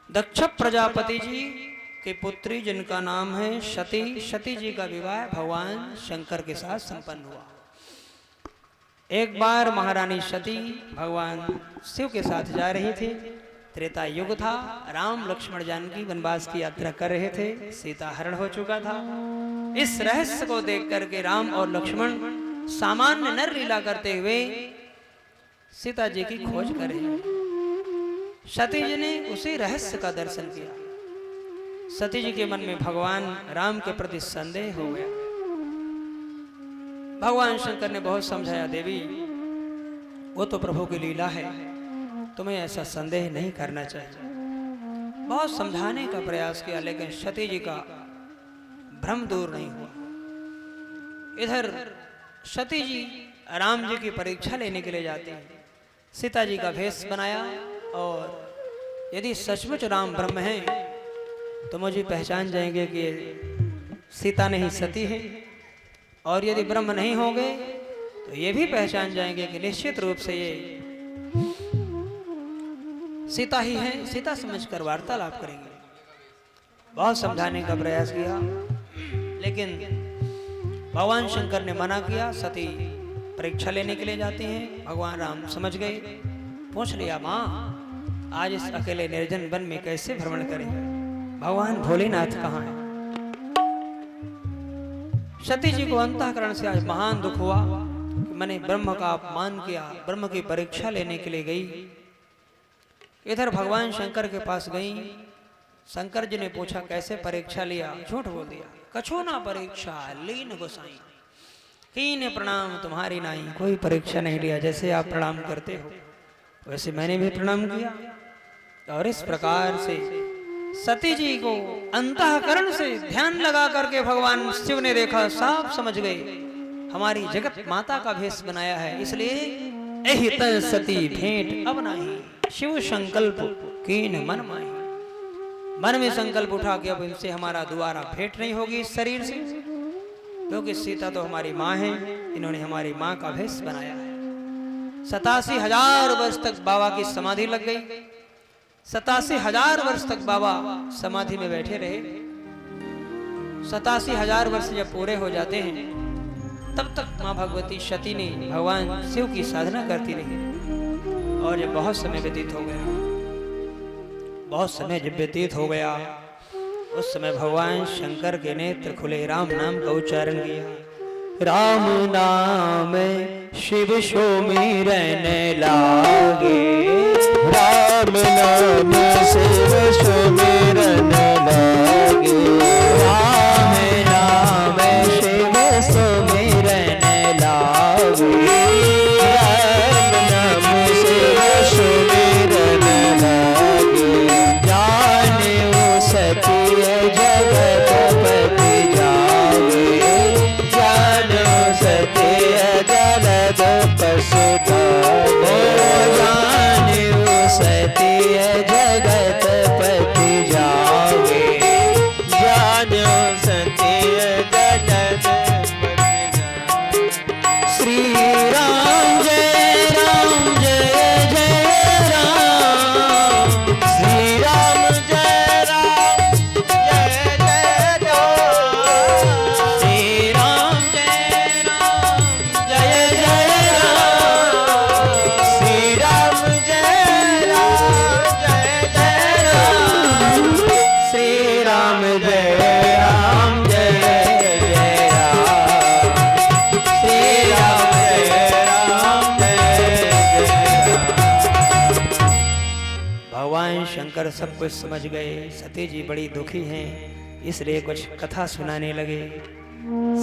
दक्ष प्रजापति जी की पुत्री जिनका नाम है सती, सती जी का विवाह भगवान शंकर के साथ संपन्न हुआ। एक बार महारानी सती भगवान शिव के साथ जा रही थी। त्रेता युग था, राम लक्ष्मण जानकी वनवास की यात्रा कर रहे थे, सीता हरण हो चुका था। इस रहस्य को देख करके राम और लक्ष्मण सामान्य नर लीला करते हुए सीता जी की खोज कर रहे हैं। सती जी ने उसी रहस्य का दर्शन किया। सती जी के मन में भगवान राम के प्रति संदेह हो गया। भगवान शंकर ने बहुत समझाया, देवी वो तो प्रभु की लीला है, तुम्हें ऐसा संदेह नहीं करना चाहिए। बहुत समझाने का प्रयास किया, लेकिन सती जी का भ्रम दूर नहीं हुआ। इधर सती जी राम जी की परीक्षा लेने के लिए जाती है। सीता जी का भेष बनाया और यदि सचमुच राम ब्रह्म हैं तो मुझे पहचान जाएंगे कि सीता नहीं सती है। और यदि ब्रह्म नहीं होंगे तो ये भी पहचान जाएंगे कि निश्चित रूप से ये सीता ही है। सीता समझकर वार्तालाप करेंगे। बहुत समझाने का प्रयास किया, लेकिन भगवान शंकर ने मना किया। सती परीक्षा लेने के लिए जाते हैं। भगवान राम समझ गए, पूछ लिया, माँ आज इस अकेले निर्जन वन में कैसे भ्रमण करें? भगवान भोलेनाथ कहाँ है? सती जी को अंतःकरण से आज महान दुख हुआ कि मैंने ब्रह्म का अपमान किया, ब्रह्म की परीक्षा लेने के लिए गई। इधर भगवान शंकर के पास गई। शंकर जी ने पूछा कैसे परीक्षा लिया? झूठ बोल दिया। कछो ना परीक्षा लीन गोसाई, कीन प्रणाम तुम्हारी नाई। कोई परीक्षा नहीं लिया, जैसे आप प्रणाम करते हो वैसे मैंने भी प्रणाम किया। और इस प्रकार से सती जी को अंतःकरण से ध्यान लगा करके भगवान शिव ने देखा, साफ समझ गए हमारी जगत माता का भेष बनाया है, इसलिए एहि तन सती भेंट अब नाही, शिव संकल्प कीन मन माही। मन में संकल्प उठा कि अब इनसे हमारा दोबारा भेंट नहीं होगी इस शरीर से, क्योंकि सीता तो हमारी माँ है, इन्होंने हमारी माँ का भेष बनाया है। 87,000 वर्ष तक बाबा की समाधि लग गई। 87,000 वर्ष तक बाबा समाधि में बैठे रहे। 87,000 वर्ष जब पूरे हो जाते हैं तब तक माँ भगवती सती ने भगवान शिव की साधना करती रही। और जब बहुत समय व्यतीत हो गया, बहुत समय जब व्यतीत हो गया, उस समय भगवान शंकर के नेत्र खुले, राम नाम का उच्चारण किया। राम नाम शिव सुमिरन लागे, राम नाम शिव सुमिरन लागे, राम नाम शिव सुमिरन लागे, राम नाम शिव सुमिरन लागे। जाने सत्य जगत पति जागे, जानो सत्य जगत पसुतावे, जाने सत्य जगत पति जागे। जानो सत्य जगत पसुतावे। श्री राम जय राम जय जय राम, श्री राम जय राम जय जय राम, श्री राम जय राम जय जय राम, श्री राम जय राम जय जय राम, श्री राम जय राम जय जय राम, श्री राम जय राम जय जय राम। भगवान शंकर सब कुछ समझ गए। सती जी बड़ी दुखी हैं, इसलिए कुछ कथा सुनाने लगे।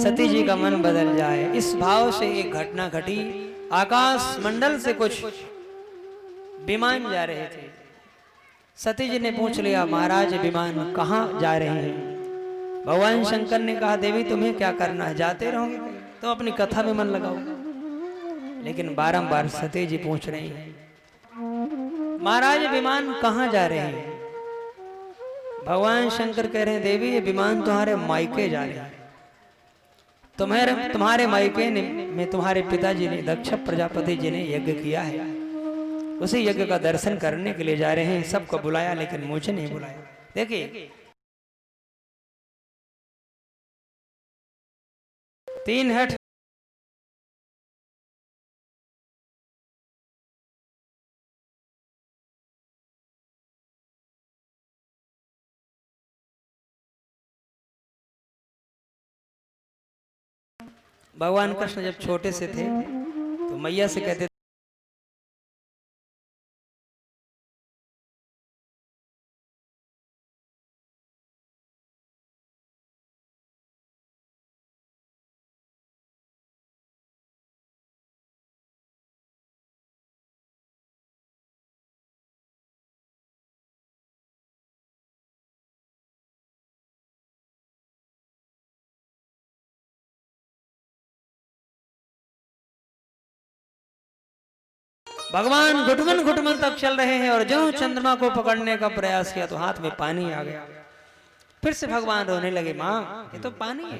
सती जी का मन बदल जाए, इस भाव से एक घटना घटी। आकाश मंडल से कुछ विमान जा रहे थे। सती जी ने पूछ लिया, महाराज विमान कहाँ जा रहे हैं? भगवान शंकर ने कहा, देवी तुम्हें क्या करना है, जाते रहोगे तो अपनी कथा में मन लगाओ। लेकिन बारंबार सती जी पूछ रही हैं, महाराज विमान कहाँ जा रहे हैं? भगवान शंकर कह रहे हैं, देवी ये विमान तुम्हारे मायके जा रहे हैं। तुम्हारे मायके में तुम्हारे पिताजी ने, दक्ष प्रजापति जी ने यज्ञ किया है, उसी यज्ञ का दर्शन करने के लिए जा रहे हैं। सबको बुलाया लेकिन मुझे नहीं बुलाया। देखिए 3 हठ भगवान कृष्ण जब छोटे से थे तो मैया से कहते भगवान घुटमन घुटमन तक चल रहे हैं और जो चंद्रमा को पकड़ने का प्रयास किया तो हाथ में पानी आ गया। फिर से भगवान रोने लगे, माँ ये तो पानी है।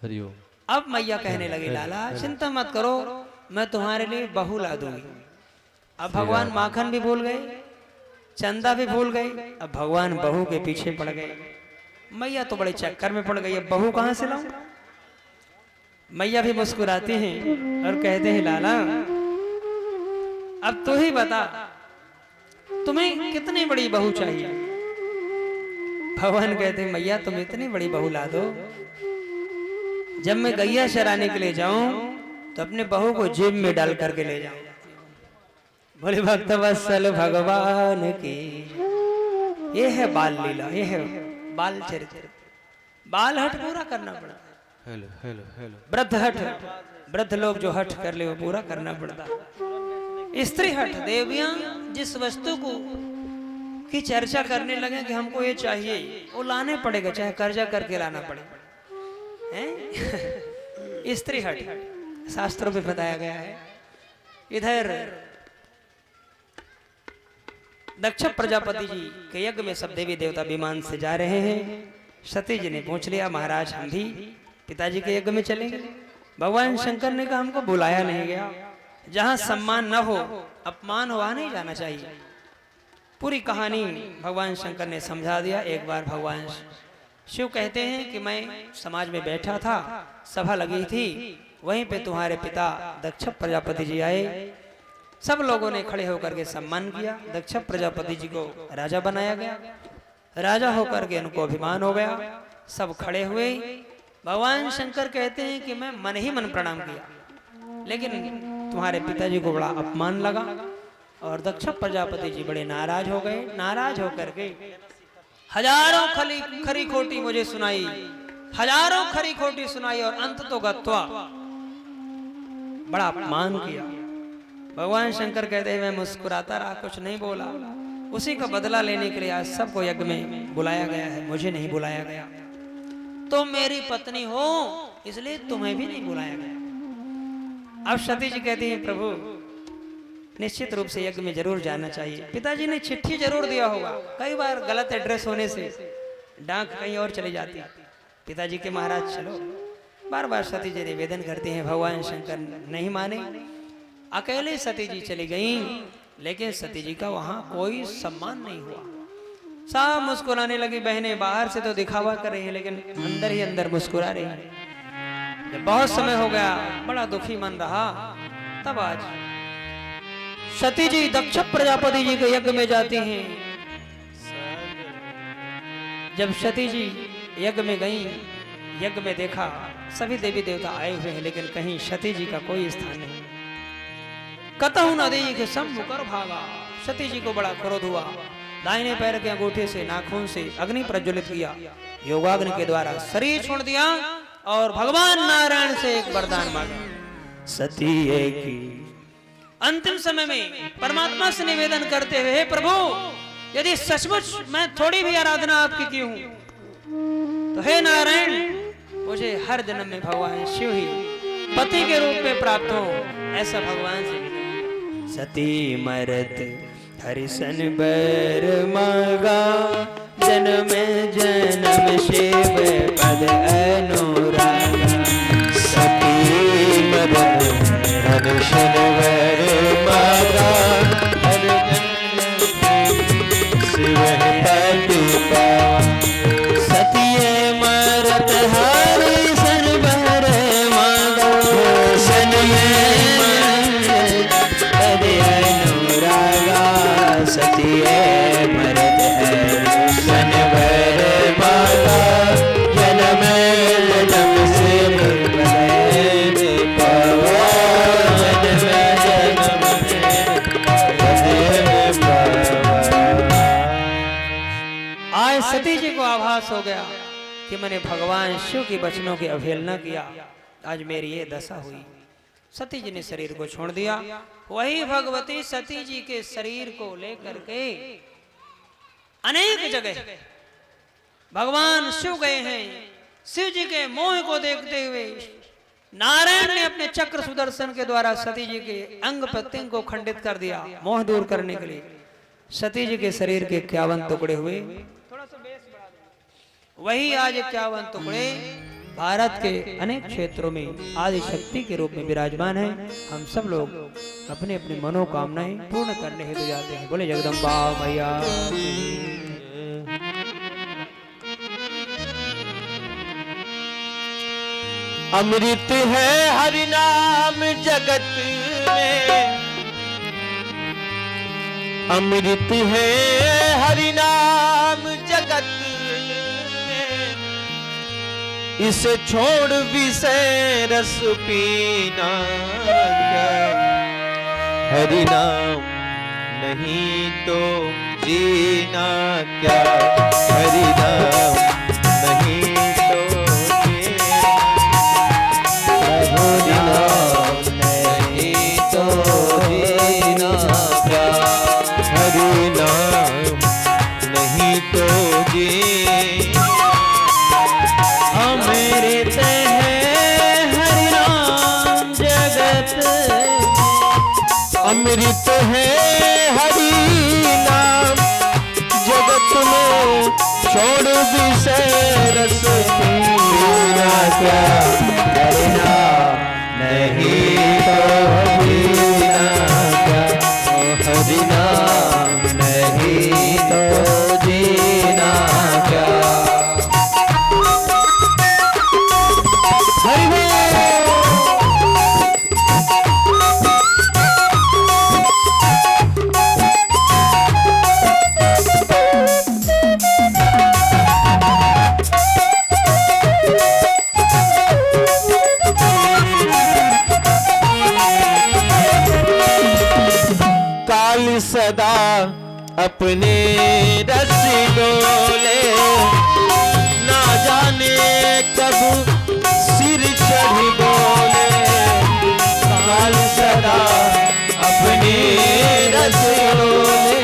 हरिओम। अब मैया कहने लगी, लाला चिंता मत करो, मैं तुम्हारे लिए बहू ला दूंगी। अब भगवान माखन भी भूल गए, चंदा भी भूल गए, अब भगवान बहू के पीछे पड़ गए। मैया तो बड़े चक्कर में पड़ गई, अब बहू कहां से लाऊं। मैया भी मुस्कुराती हैं और कहते हैं, लाला अब तू ही बता, तुम्हें कितनी बड़ी बहू चाहिए। भगवान कहते हैं, मैया तुम इतनी बड़ी बहू ला दो, जब मैं गैया चराने के लिए जाऊं तो अपने बहू को जेब में डाल करके ले जाऊं। बोले भक्त वत्सल भगवान की। ये है बाल लीला, ये है बाल चरित्र। बाल हट पूरा करना पड़ता है। Hello hello hello. वृद्ध हट, वृद्ध लोग जो हट कर ले वो पूरा करना पड़ता है। स्त्री हट, देवियां जिस वस्तु को की चर्चा करने लगे कि हमको ये चाहिए, वो लाने पड़ेगा, चाहे कर्जा करके लाना पड़े। स्त्री हट शास्त्रों में बताया गया है। इधर दक्ष प्रजापति जी के यज्ञ में सब देवी देवता विमान से जा रहे हैं। सती जी ने पूछ लिया, महाराज हम भी पिताजी के यज्ञ में चलेंगे। भगवान शंकर ने कहा, हमको बुलाया नहीं गया, जहां सम्मान न हो, अपमान हो, वहां नहीं जाना चाहिए। पूरी कहानी भगवान शंकर ने समझा दिया। एक बार भगवान शिव कहते हैं कि मैं समाज में बैठा था, सभा लगी थी, वहीं पे तुम्हारे पिता दक्ष प्रजापति जी आए। सब लोगों ने खड़े होकर के सम्मान किया। दक्ष प्रजापति जी को राजा बनाया गया। राजा होकर के उनको अभिमान हो गया। सब खड़े हुए। भगवान शंकर कहते हैं कि मैं मन ही मन प्रणाम किया, लेकिन तुम्हारे पिताजी को बड़ा अपमान लगा और दक्ष प्रजापति जी बड़े नाराज हो गए। नाराज होकर के हजारों खरी खोटी मुझे सुनाई, हजारों खरी खोटी सुनाई और अंत तो गत्वा बड़ा अपमान किया। भगवान शंकर कहते हैं, मैं मुस्कुराता रहा, कुछ नहीं बोला। उसी का बदला लेने के लिए आज सबको यज्ञ में बुलाया गया है, मुझे नहीं बुलाया गया। तुम मेरी पत्नी हो इसलिए तुम्हें भी नहीं बुलाया गया। अब सती जी कहती हैं, प्रभु निश्चित रूप से यज्ञ में जरूर जाना चाहिए। पिताजी ने चिट्ठी जरूर दिया होगा, कई बार गलत एड्रेस होने से डाक कहीं और चली जाती। पिताजी के महाराज चलो, बार बार सती जी निवेदन करते हैं, भगवान शंकर नहीं माने। अकेले सती जी चली गईं, लेकिन सती जी का वहां कोई सम्मान नहीं हुआ। सब मुस्कुराने लगी बहनें, बाहर से तो दिखावा कर रही हैं, लेकिन अंदर ही अंदर मुस्कुरा रही हैं। जब बहुत समय हो गया, बड़ा दुखी मन रहा, तब आज सती जी दक्ष प्रजापति जी के यज्ञ में जाती हैं। जब सती जी यज्ञ में गईं, यज्ञ में देखा सभी देवी देवता आए हुए हैं, लेकिन कहीं सती जी का कोई स्थान नहीं। कतहु न देखे सब मुकर भागा। सती जी को बड़ा क्रोध हुआ। दाहिने पैर के अंगूठे से नाखून से अग्नि प्रज्वलित किया, योगाग्नि के द्वारा शरीर छोड़ दिया और भगवान नारायण से एक वरदान मांगा। सती की अंतिम समय में परमात्मा से निवेदन करते हुए, हे प्रभु यदि सचमुच मैं थोड़ी भी आराधना आपकी की हूं, तो हे नारायण मुझे हर जन्म में भगवान शिव ही पति के रूप में प्राप्त हो, ऐसा भगवान से विनती। सती मरत हरिशन बर मांगा, जन्म जन्म शिव पद अनुरागा। सती मरत हरिशन बर मांगा, शिव पद पावा। सतिये मरत हरिशन बर मांगा, सतिये मरत हरिशन बर मांगा, जन्म जन्म शिव पद पावा। आज सती जी को आभास हो गया कि मैंने भगवान शिव के वचनों की अवहेलना किया, आज मेरी ये दशा हुई। सती जी ने शरीर को छोड़ दिया। वही भगवती सती जी के शरीर को लेकर के अनेक जगह भगवान शिव गए हैं। शिव जी के मोह को देखते हुए नारायण ने अपने चक्र सुदर्शन के द्वारा सती जी के अंग प्रत्यंग को खंडित कर दिया। मोह दूर करने के लिए सती जी के शरीर के 51 टुकड़े हुए। वही आज 51 टुकड़े भारत के अनेक क्षेत्रों में आदि शक्ति के रूप में विराजमान है। हम सब लोग अपने अपने मनोकामनाएं पूर्ण करने हेतु जाते हैं। बोले जगदम्बा मैया की। अमृत है हरि नाम जगत में, अमृत है हरि नाम जगत में, इसे छोड़ विषय रस पीना क्या, हरि नाम नहीं तो जीना क्या, हरि नाम नहीं अमृत है हरि नाम जगत में, छोड़ विषय रस पीना क्या, हरि नाम नहीं तो जीना क्या, हरि नाम नहीं तो जीना क्या। हरि सदा अपने रस डोले, ना जाने कब सिर चढ़ बोले, काल सदा अपने रस डोले,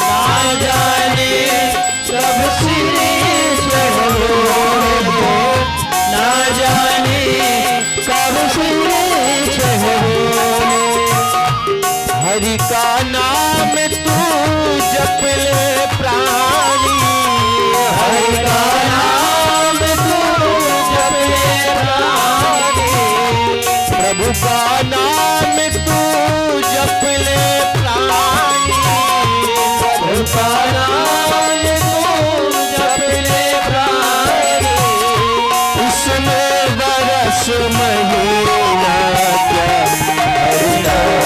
ना जाने कब सिर चढ़ बोले, ना जाने कब सिर चढ़ बोले। हरि का नाम तू जप ले प्राणी, हरि का नाम तू जप ले प्राणी, प्रभु का नाम तू जप ले प्राणी, प्रभु का नाम तू जप ले प्राणी, उसमें बरस महीना क्या, हरि नाम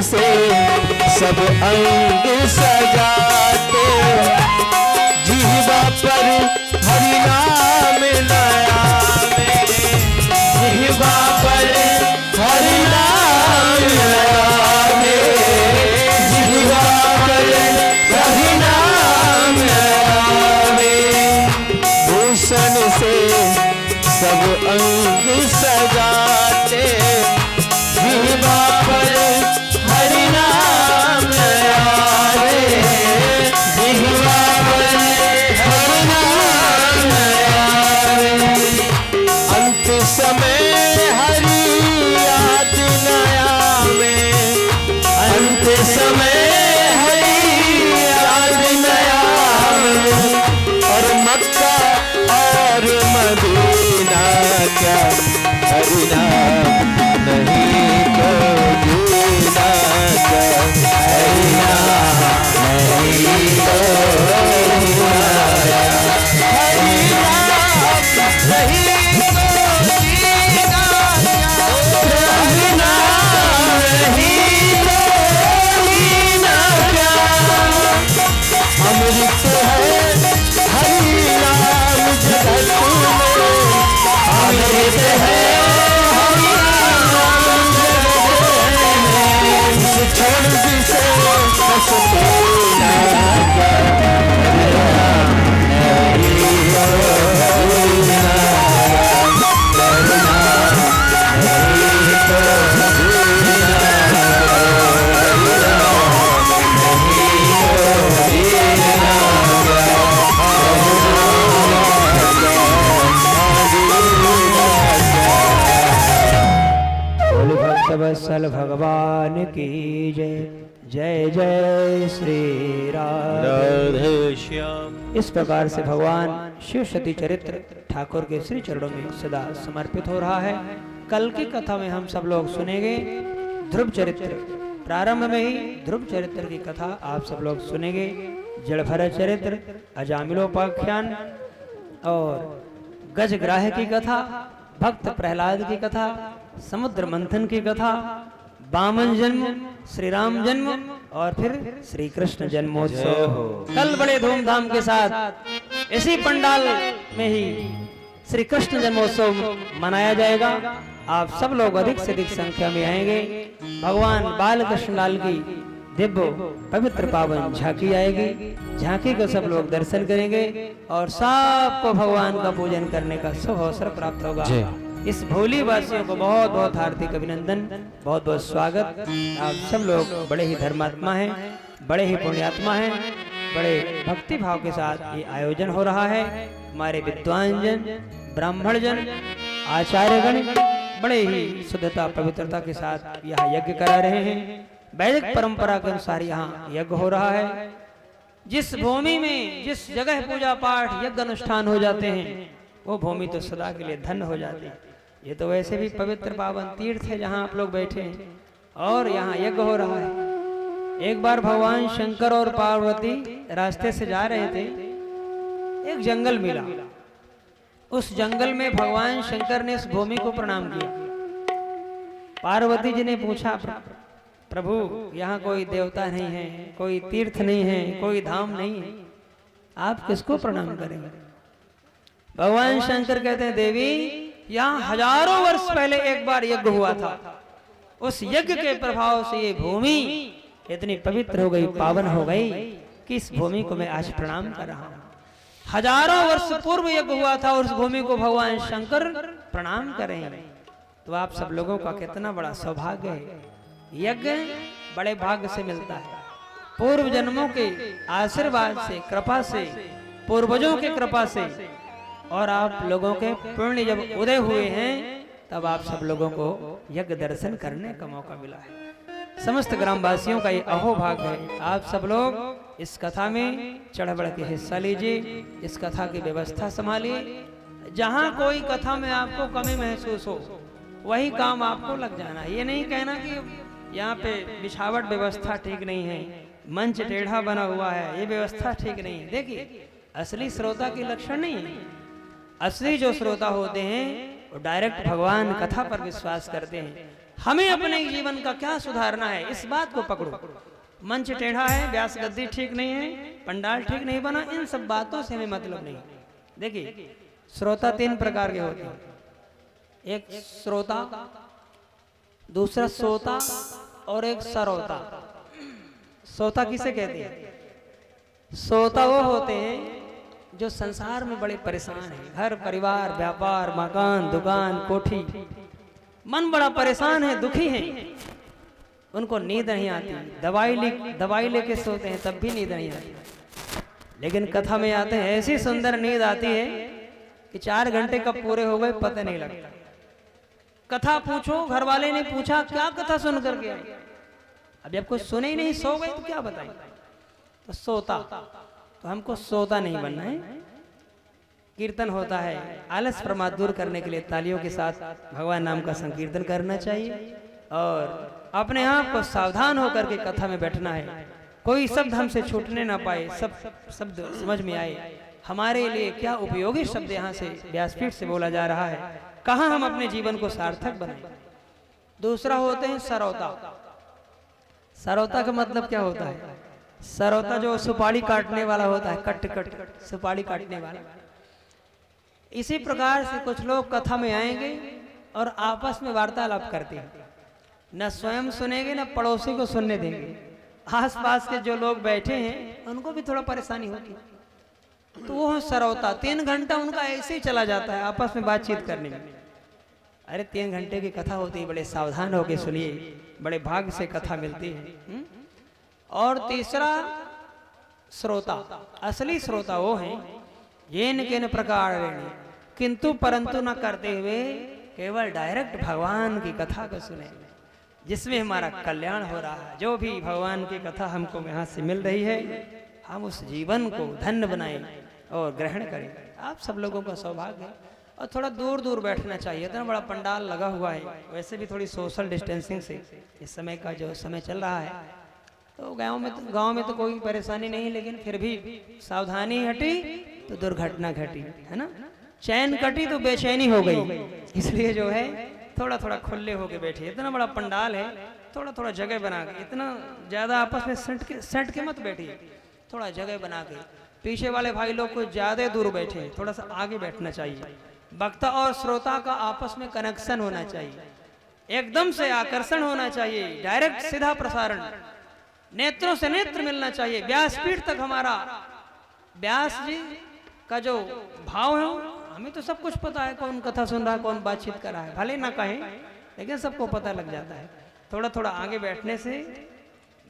से सब अंग सजाते, जिह्वा पर हरि नाम नयावे, जिह्वा पर हरि नाम नयावे, जिह्वा पर हरि नाम नयावे। भूषण से सब अंग सजाते, जिह्वा पर हरि नाम नयावे, जिह्वा पर चलते समय हरी याद नया और मक्का और मदीना क्या हरिना नहीं तो जीना क्या हरिना नहीं तो जीना हरिना नहीं तो जीना क्या हरिना नहीं तो जीना क्या अमृत है हरि नाम जगत में अमृत है हरि नाम जगत में इस क्षण जिसे कसते ना क्या वत्सल भगवान की जय जय जय श्री राधे श्याम। इस प्रकार से भगवान शिव सती चरित्र ठाकुर के श्री चरणों में सदा समर्पित हो रहा है। कल की कथा में हम सब लोग सुनेंगे ध्रुव चरित्र। प्रारंभ में ही ध्रुव चरित्र की कथा आप सब लोग सुनेंगे। जड़भर चरित्र, अजामिलोपाख्यान और गजग्राह की कथा, भक्त प्रहलाद की कथा, समुद्र मंथन की कथा, वामन जन्म, श्री राम जन्म और फिर श्री कृष्ण जन्मोत्सव कल बड़े धूमधाम के साथ इसी पंडाल में ही श्री कृष्ण जन्मोत्सव मनाया जाएगा। आप सब लोग अधिक से अधिक संख्या में आएंगे। भगवान बाल कृष्ण लाल की दिव्य पवित्र पावन झांकी आएगी। झांकी को सब लोग दर्शन करेंगे और सबको भगवान का पूजन करने का शुभ अवसर प्राप्त होगा। इस भोली वासियों को बहुत बहुत हार्दिक अभिनंदन, बहुत बहुत स्वागत। आप सब लोग बड़े ही धर्मात्मा हैं, बड़े ही पुण्यात्मा हैं, बड़े भक्ति भाव के साथ ये आयोजन हो रहा है। हमारे विद्वान जन, ब्राह्मण जन, आचार्यगण बड़े ही शुद्धता पवित्रता के साथ यहाँ यज्ञ करा रहे हैं। वैदिक परंपरा के अनुसार यहाँ यज्ञ हो रहा है। जिस भूमि में जिस जगह पूजा पाठ यज्ञ अनुष्ठान हो जाते हैं वो भूमि तो सदा के लिए धन्य हो जाती है। ये तो वैसे भी पवित्र पावन तीर्थ है जहाँ आप लोग बैठे हैं और यहाँ यज्ञ हो रहा है। एक बार भगवान शंकर और पार्वती रास्ते से जा रहे थे, एक जंगल मिला। उस जंगल में भगवान शंकर ने इस भूमि को प्रणाम किया। पार्वती जी ने पूछा, प्रभु यहाँ कोई देवता नहीं है, कोई तीर्थ नहीं है, कोई धाम नहीं है, आप किसको प्रणाम करेंगे? भगवान शंकर कहते हैं, देवी यहाँ हजारों वर्ष पहले एक बार यज्ञ हुआ था। उस यज्ञ के प्रभाव से ये भूमि इतनी पवित्र हो गई, पावन हो गई कि इस भूमि को मैं आज प्रणाम कर रहा हूँ। हजारों वर्ष पूर्व यज्ञ हुआ था और उस भूमि को भगवान शंकर प्रणाम कर रहे हैं। तो आप सब लोगों का कितना बड़ा सौभाग्य है। यज्ञ बड़े भाग्य से मिलता है। पूर्व जन्मों के आशीर्वाद से, कृपा से, पूर्वजों के कृपा से और आप लोगों के पुण्य जब उदय हुए हैं तब आप सब लोगों को यज्ञ दर्शन करने का मौका मिला है। समस्त ग्रामवासियों का ये अहोभाग्य है। आप सब लोग इस कथा में चढ़ बढ़ के हिस्सा लीजिए, इस कथा की व्यवस्था संभालिए। जहाँ कोई कथा में आपको कमी महसूस हो वही काम आपको लग जाना। ये नहीं कहना कि यहाँ पे बिछावट व्यवस्था ठीक नहीं है, मंच टेढ़ा बना हुआ है, ये व्यवस्था ठीक नहीं है। देखिए, असली श्रोता की लक्षण नहीं है। असली जो श्रोता होते हैं वो डायरेक्ट भगवान कथा पर विश्वास करते हैं। हमें अपने जीवन का क्या सुधारना है, इस बात को पकड़ो। मंच टेढ़ा है, व्यास गद्दी ठीक नहीं है, पंडाल ठीक नहीं बना, इन सब बातों से हमें मतलब नहीं। देखिए, श्रोता 3 प्रकार के होते हैं। एक श्रोता, दूसरा श्रोता और एक सरोता। श्रोता किसे कहते हैं? श्रोता वो होते हैं जो संसार में बड़े परेशान हैं, घर परिवार, व्यापार, मकान, दुकान, कोठी, मन बड़ा परेशान है, दुखी है, उनको नींद नहीं आती। दवाई लेके सोते हैं तब भी नींद नहीं आती। लेकिन कथा में आते हैं, ऐसी सुंदर नींद आती है कि 4 घंटे कब पूरे हो गए पता नहीं लगता। कथा पूछो, घर वाले ने पूछा क्या कथा सुन कर गया, अभी आपको सुने ही नहीं, सो गए तो क्या बताएं। तो सोता, तो हमको सोता नहीं बनना है। कीर्तन होता है, आलस प्रमाद दूर करने के लिए तालियों के साथ भगवान नाम का संकीर्तन करना चाहिए और अपने आप को सावधान होकर के कथा में बैठना है। कोई शब्द हमसे छूटने ना पाए, सब शब्द समझ में आए। हमारे लिए क्या उपयोगी शब्द यहाँ से व्यासपीठ से बोला जा रहा है, कहाँ हम अपने जीवन को सार्थक बनाएं। दूसरा होते हैं सरौता। सरौता का मतलब क्या होता है? सरौता जो सुपारी काटने वाला होता है, कट कट सुपारी काटने वाला। इसी प्रकार से कुछ लोग कथा में आएंगे और आपस में वार्तालाप करते हैं, न स्वयं सुनेंगे न पड़ोसी को सुनने देंगे। आसपास के जो लोग बैठे हैं उनको भी थोड़ा परेशानी होती है। तो वो है सरौता। 3 घंटा उनका ऐसे ही चला जाता है आपस में बातचीत करने में। अरे 3 घंटे की कथा होती है, बड़े सावधान होकर सुनिए, बड़े भाग्य से कथा मिलती है। और तीसरा श्रोता, असली श्रोता वो हैं येन केन प्रकार किंतु परंतु न करते हुए केवल डायरेक्ट भगवान की कथा को सुने, जिसमें हमारा कल्याण हो रहा है। जो भी भगवान की कथा हमको यहाँ से मिल रही है, हम उस जीवन को धन्य बनाएं और ग्रहण करें। आप सब लोगों का सौभाग्य है। और थोड़ा दूर दूर बैठना चाहिए, इतना बड़ा पंडाल लगा हुआ है। वैसे भी थोड़ी सोशल डिस्टेंसिंग से इस समय का जो समय चल रहा है, तो गांव में तो कोई परेशानी नहीं, लेकिन फिर भी सावधानी हटी तो दुर्घटना घटी, है ना। चैन कटी तो बेचैनी हो गई। इसलिए जो है थोड़ा थोड़ा खुले होके बैठिए। इतना बड़ा पंडाल है, थोड़ा थोड़ा जगह बना के, इतना ज्यादा आपस में सट के मत बैठिए, थोड़ा जगह बना के। पीछे वाले भाई लोग कुछ ज्यादा दूर बैठे, थोड़ा सा आगे बैठना चाहिए। वक्ता और श्रोता का आपस में कनेक्शन होना चाहिए, एकदम से आकर्षण होना चाहिए, डायरेक्ट सीधा प्रसारण, नेत्रों से नेत्र मिलना चाहिए। व्यासपीठ तक हमारा व्यास जी का जो भाव है, हमें तो सब कुछ पता है, कौन कथा सुन रहा है, कौन बातचीत कर रहा है, भले ना कहें लेकिन सबको पता लग जाता है। थोड़ा थोड़ा आगे बैठने से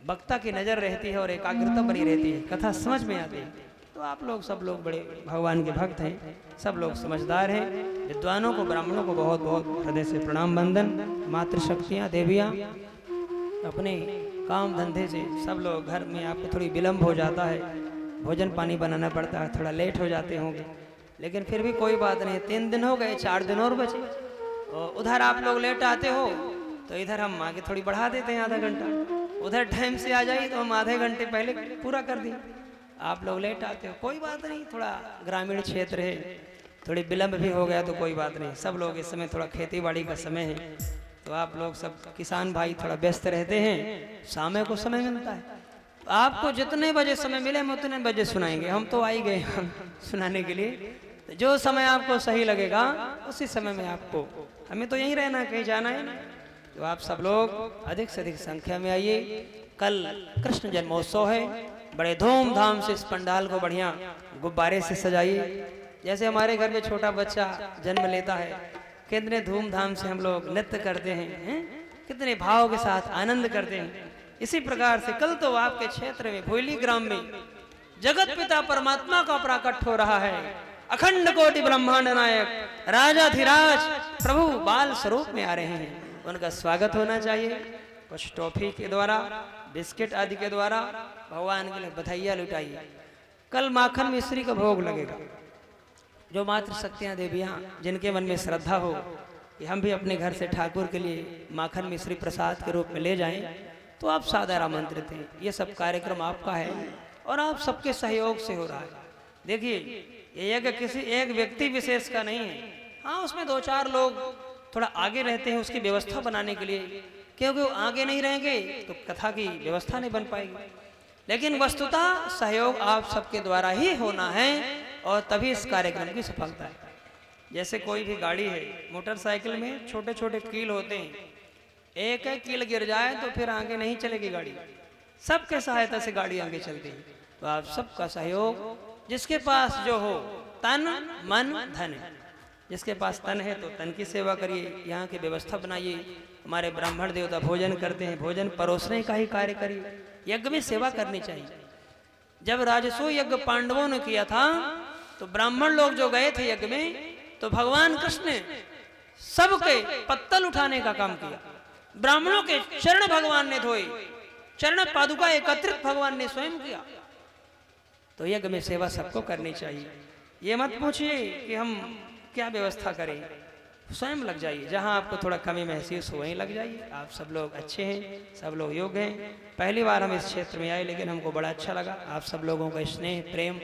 वक्ता की नजर रहती है और एकाग्रता बनी रहती है, कथा समझ में आती है। तो आप लोग सब लोग बड़े भगवान के भक्त हैं, सब लोग समझदार हैं। विद्वानों को, ब्राह्मणों को बहुत बहुत हृदय से प्रणाम वंदन। मातृशक्तियाँ, देवियाँ, अपने काम धंधे से सब लोग, घर में आपको थोड़ी विलम्ब हो जाता है, भोजन पानी बनाना पड़ता है, थोड़ा लेट हो जाते होंगे, लेकिन फिर भी कोई बात नहीं। 3 दिन हो गए, 4 दिन और बचे। और उधर आप लोग लेट आते हो तो इधर हम आगे थोड़ी बढ़ा देते हैं, आधा घंटा। उधर टाइम से आ जाइए तो हम आधे घंटे पहले पूरा कर दें। आप लोग लेट आते हो, कोई बात नहीं, थोड़ा ग्रामीण क्षेत्र है, थोड़ी विलम्ब भी हो गया तो कोई बात नहीं। सब लोग इस समय थोड़ा खेती बाड़ी का समय है, तो आप लोग सब किसान भाई थोड़ा व्यस्त रहते हैं, शाम को समय मिलता है। तो आपको जितने बजे समय मिले हम उतने बजे सुनाएंगे। हम तो आ ही गए हम सुनाने के लिए, तो जो समय आपको सही लगेगा उसी समय में आपको, हमें तो यहीं रहना, कहीं जाना है ना। तो आप सब लोग अधिक से अधिक संख्या में आइए। कल कृष्ण जन्मोत्सव है, बड़े धूमधाम से इस पंडाल को बढ़िया गुब्बारे से सजाइए। जैसे हमारे घर में छोटा बच्चा जन्म लेता है, कितने धूमधाम से हम लोग नृत्य करते हैं, कितने भाव के साथ आनंद करते हैं। इसी प्रकार से कल तो आपके क्षेत्र में भोयली ग्राम में जगत पिता परमात्मा का प्राकट हो रहा है। अखंड कोटि ब्रह्मांड नायक राजाधिराज प्रभु बाल स्वरूप में आ रहे हैं, उनका स्वागत होना चाहिए। कुछ टॉफी के द्वारा, बिस्किट आदि के द्वारा भगवान के लिए बधाइयाँ लुटाइए। कल माखन मिश्री का भोग लगेगा। जो मातृशक्तियाँ, देवियाँ, जिनके मन में श्रद्धा हो कि हम भी अपने घर से ठाकुर के लिए माखन मिश्री प्रसाद के रूप में ले जाएं, तो आप सादर आमंत्रित हैं। ये सब कार्यक्रम आपका है और आप सबके सहयोग से हो रहा है। देखिए, ये यज्ञ किसी एक व्यक्ति विशेष का नहीं है। हाँ, उसमें 2-4 लोग थोड़ा आगे रहते हैं उसकी व्यवस्था बनाने के लिए, क्योंकि वो आगे नहीं रहेंगे तो कथा की व्यवस्था नहीं बन पाएगी। लेकिन वस्तुतः सहयोग आप सबके द्वारा ही होना है और तभी इस कार्यक्रम की सफलता है। जैसे कोई भी गाड़ी है, मोटरसाइकिल में छोटे छोटे कील होते हैं, एक कील गिर जाए तो फिर आगे नहीं चलेगी गाड़ी, सबके सहायता से गाड़ी आगे चलती है। तो आप सबका सहयोग, जिसके पास जो हो, तन मन धन, जिसके पास तन है तो तन की सेवा करिए, यहाँ की व्यवस्था बनाइए। हमारे ब्राह्मण देवता भोजन करते हैं, भोजन परोसने का ही कार्य करिए। यज्ञ में सेवा करनी चाहिए। जब राजसू यज्ञ पांडवों ने किया था तो ब्राह्मण लोग जो गए थे यज्ञ में, तो भगवान कृष्ण ने सबके पत्तल उठाने का काम किया, ब्राह्मणों के चरण भगवान ने धोए, चरण पादुका एकत्रित भगवान ने स्वयं किया। तो यज्ञ में सेवा सबको करनी चाहिए। ये मत पूछिए कि हम क्या व्यवस्था करें, स्वयं लग जाइए। जहाँ आपको थोड़ा कमी महसूस हो वहीं लग जाइए। आप सब लोग अच्छे हैं, सब लोग योग्य हैं। पहली बार हम इस क्षेत्र में आए, लेकिन हमको बड़ा अच्छा लगा। आप सब लोगों का स्नेह, प्रेम,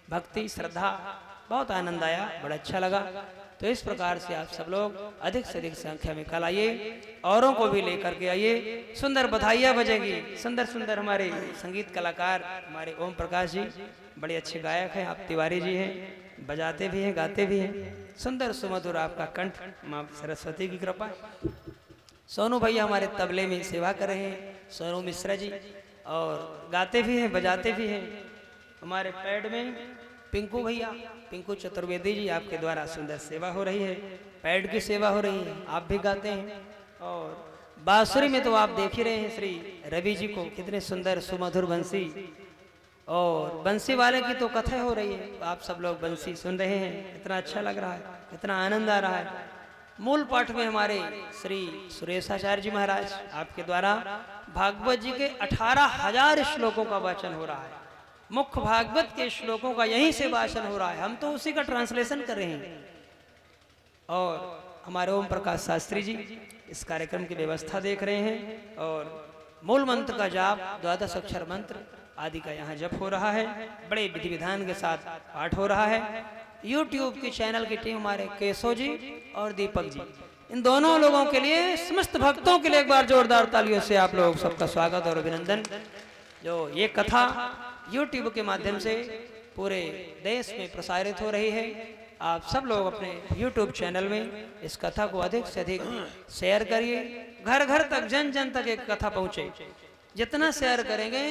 भक्ति, श्रद्धा, बहुत आनंद आया, बड़ा अच्छा लगा। तो इस प्रकार से आप सब लोग अधिक से अधिक संख्या में कल आइए, औरों को भी लेकर के आइए। सुंदर बधाइयाँ बजेगी, सुंदर सुंदर हमारे संगीत कलाकार हमारे ओम प्रकाश जी बड़े अच्छे गायक हैं। आप तिवारी जी हैं, बजाते भी हैं, गाते भी हैं। सुंदर सुमधुर आपका कंठ, माँ सरस्वती की कृपा। सोनू भैया हमारे तबले में सेवा कर रहे हैं, सोनू मिश्रा जी, और गाते भी हैं, बजाते भी हैं। हमारे पैड में पिंकू भैया, पिंकू चतुर्वेदी जी, आपके द्वारा सुंदर सेवा हो रही है, पैड की सेवा हो रही है, आप भी गाते हैं। और बांसुरी में तो आप देख ही रहे हैं श्री रवि जी को, कितने सुंदर सुमधुर बंसी, और बंसी वाले की तो कथा हो रही है। आप सब लोग बंसी सुन रहे हैं, इतना अच्छा लग रहा है, इतना आनंद आ रहा है। मूल पाठ में हमारे श्री सुरेशाचार्य जी महाराज, आपके द्वारा भागवत जी के 18,000 श्लोकों का वाचन हो रहा है। मुख्य भागवत के श्लोकों का यहीं से वाचन हो रहा है, हम तो उसी का ट्रांसलेशन कर रहे हैं। और हमारे ओम प्रकाश शास्त्री जी इस कार्यक्रम की व्यवस्था देख रहे हैं, और मूल मंत्र का जाप, द्वादश अक्षर मंत्र आदि का यहाँ जप हो रहा है। बड़े विधि विधान के साथ पाठ हो रहा है। यूट्यूब की चैनल की टीम हमारे केशव जी और दीपक जी, इन दोनों लोगों के लिए, समस्त भक्तों के लिए एक बार जोरदार तालियों से आप लोग सबका स्वागत और अभिनंदन। जो ये कथा YouTube के माध्यम से पूरे देश में प्रसारित हो रही है, आप सब लोग अपने YouTube चैनल में इस कथा को अधिक से अधिक शेयर करिए। घर घर तक, जन जन तक एक कथा पहुँचे। जितना शेयर करेंगे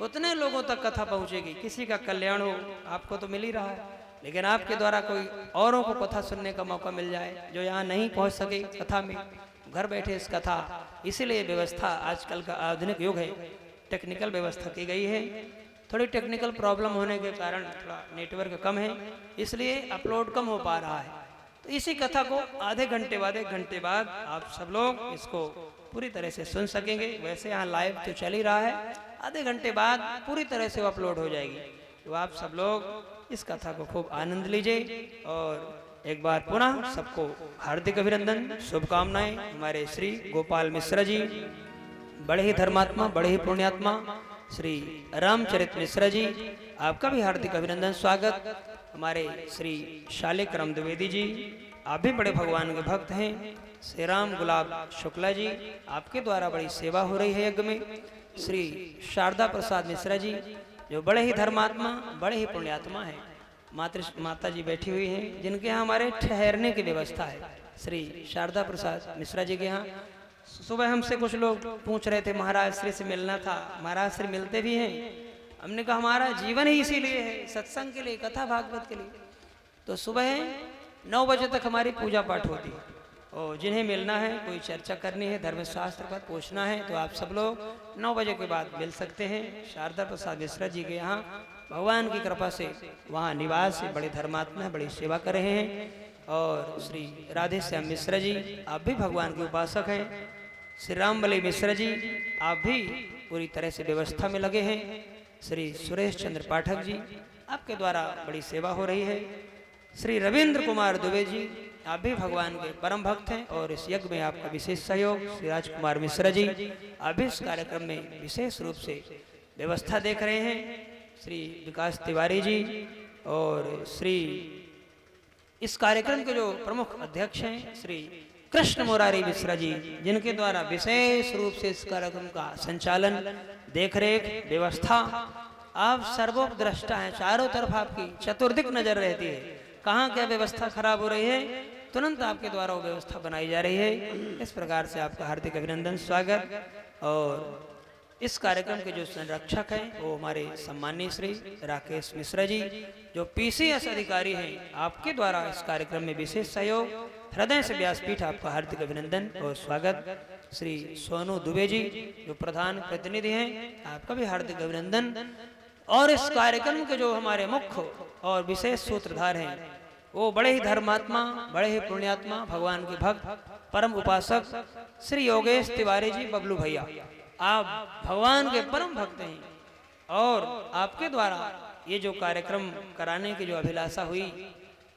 उतने लोगों तक कथा पहुँचेगी। किसी का कल्याण हो, आपको तो मिल ही रहा है, लेकिन आपके द्वारा कोई औरों को कथा सुनने का मौका मिल जाए, जो यहाँ नहीं पहुँच सके कथा में, घर बैठे इस कथा। इसीलिए व्यवस्था, आजकल का आधुनिक युग है, टेक्निकल व्यवस्था की गई है। थोड़ी टेक्निकल प्रॉब्लम होने के कारण थोड़ा नेटवर्क कम है, इसलिए अपलोड कम हो पा रहा है। तो इसी कथा को आधे घंटे बाद, 1 घंटे बाद आप सब लोग इसको पूरी तरह से सुन सकेंगे। वैसे यहाँ लाइव तो चल ही रहा है, आधे घंटे बाद पूरी तरह से वो अपलोड हो जाएगी। तो आप सब लोग इस कथा को खूब आनंद लीजिए। और एक बार पुनः सबको हार्दिक अभिनंदन, शुभकामनाएं। हमारे श्री गोपाल मिश्रा जी, बड़े ही धर्मात्मा, बड़े ही पुण्यात्मा, श्री रामचरित मिश्रा जी, आपका भी हार्दिक अभिनंदन, स्वागत। हमारे श्री शालिक राम द्विवेदी जी, आप भी बड़े भगवान के भक्त हैं। श्री राम गुलाब शुक्ला जी, आपके द्वारा बड़ी सेवा हो रही है यज्ञ में। श्री शारदा प्रसाद मिश्रा जी, जो बड़े ही धर्मात्मा, बड़े ही पुण्यात्मा हैं। माता जी बैठी हुई हैं, जिनके यहाँ हमारे ठहरने की व्यवस्था है। श्री शारदा प्रसाद मिश्रा जी के यहाँ सुबह हमसे कुछ लोग पूछ रहे थे, महाराज श्री से मिलना था। महाराज श्री मिलते भी हैं। हमने कहा हमारा जीवन ही इसीलिए है, सत्संग के लिए, कथा भागवत के लिए। तो सुबह 9 बजे तक हमारी पूजा पाठ होती है, और जिन्हें मिलना है, कोई चर्चा करनी है, धर्मशास्त्र पर पूछना है, तो आप सब लोग 9 बजे के बाद मिल सकते हैं। शारदा प्रसाद मिश्रा जी के यहाँ भगवान की कृपा से वहाँ निवास है, बड़े धर्मात्मा है, बड़ी सेवा कर रहे हैं। और श्री राधे श्याम मिश्रा जी, आप भी भगवान के उपासक हैं। श्री रामबली मिश्रा जी, आप भी पूरी तरह से व्यवस्था में लगे हैं। श्री सुरेश चंद्र पाठक जी, आपके द्वारा बड़ी सेवा हो रही है। श्री रविंद्र कुमार दुबे जी, आप भी भगवान के परम भक्त हैं, और इस यज्ञ में आपका विशेष सहयोग। श्री राजकुमार मिश्रा जी, आप भी इस कार्यक्रम में विशेष रूप से व्यवस्था देख रहे हैं। श्री विकास तिवारी जी, और श्री इस कार्यक्रम के जो प्रमुख अध्यक्ष हैं श्री कृष्ण मुरारी मिश्रा जी, जिनके द्वारा विशेष रूप से इस कार्यक्रम का संचालन, देखरेख, व्यवस्था, आप सर्वोपद्रष्टा हैं। चारों तरफ आपकी चतुर्दिक नजर रहती है, कहाँ क्या व्यवस्था खराब हो रही है, तुरंत आपके द्वारा वो व्यवस्था बनाई जा रही है। इस प्रकार से आपका हार्दिक अभिनंदन, स्वागत। और इस कार्यक्रम के जो संरक्षक हैं वो हमारे सम्माननीय श्री राकेश मिश्रा जी, जो PCS अधिकारी हैं, आपके द्वारा इस कार्यक्रम में विशेष सहयोग। हृदय से व्यासपीठ आपका हार्दिक अभिनंदन और स्वागत। श्री सोनू दुबे जी, जो प्रधान प्रतिनिधि हैं, आपका भी हार्दिक अभिनंदन। और इस कार्यक्रम के जो हमारे मुख्य और विशेष सूत्रधार हैं, वो बड़े ही धर्मात्मा, बड़े ही पुण्यात्मा, भगवान के भक्त, परम उपासक श्री योगेश तिवारी जी, बबलू भैया, आप भगवान के परम भक्त हैं और आपके द्वारा ये जो कार्यक्रम कराने की जो अभिलाषा हुई,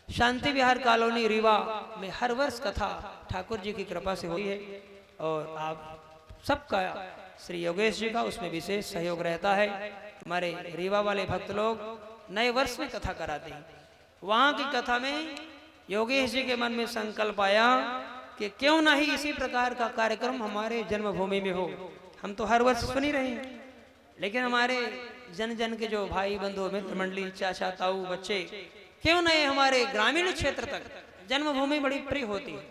शांति विहार कॉलोनी रीवा में हर वर्ष कथा ठाकुर जी की कृपा से हुई है और आप सबका श्री योगेश जी का उसमें विशेष सहयोग रहता है। हमारे रीवा वाले भक्त लोग नए वर्ष में कथा कराते हैं। वहाँ की कथा में योगेश जी के मन में संकल्प आया कि क्यों ना ही इसी प्रकार का कार्यक्रम हमारे जन्मभूमि में हो। हम तो हर वर्ष सुन ही रहे हैं, लेकिन हमारे जन जन के जो भाई बंधु मित्र मंडली चाचा ताऊ बच्चे क्यों नहीं हमारे ग्रामीण क्षेत्र तक, जन्मभूमि बड़ी प्रिय होती है।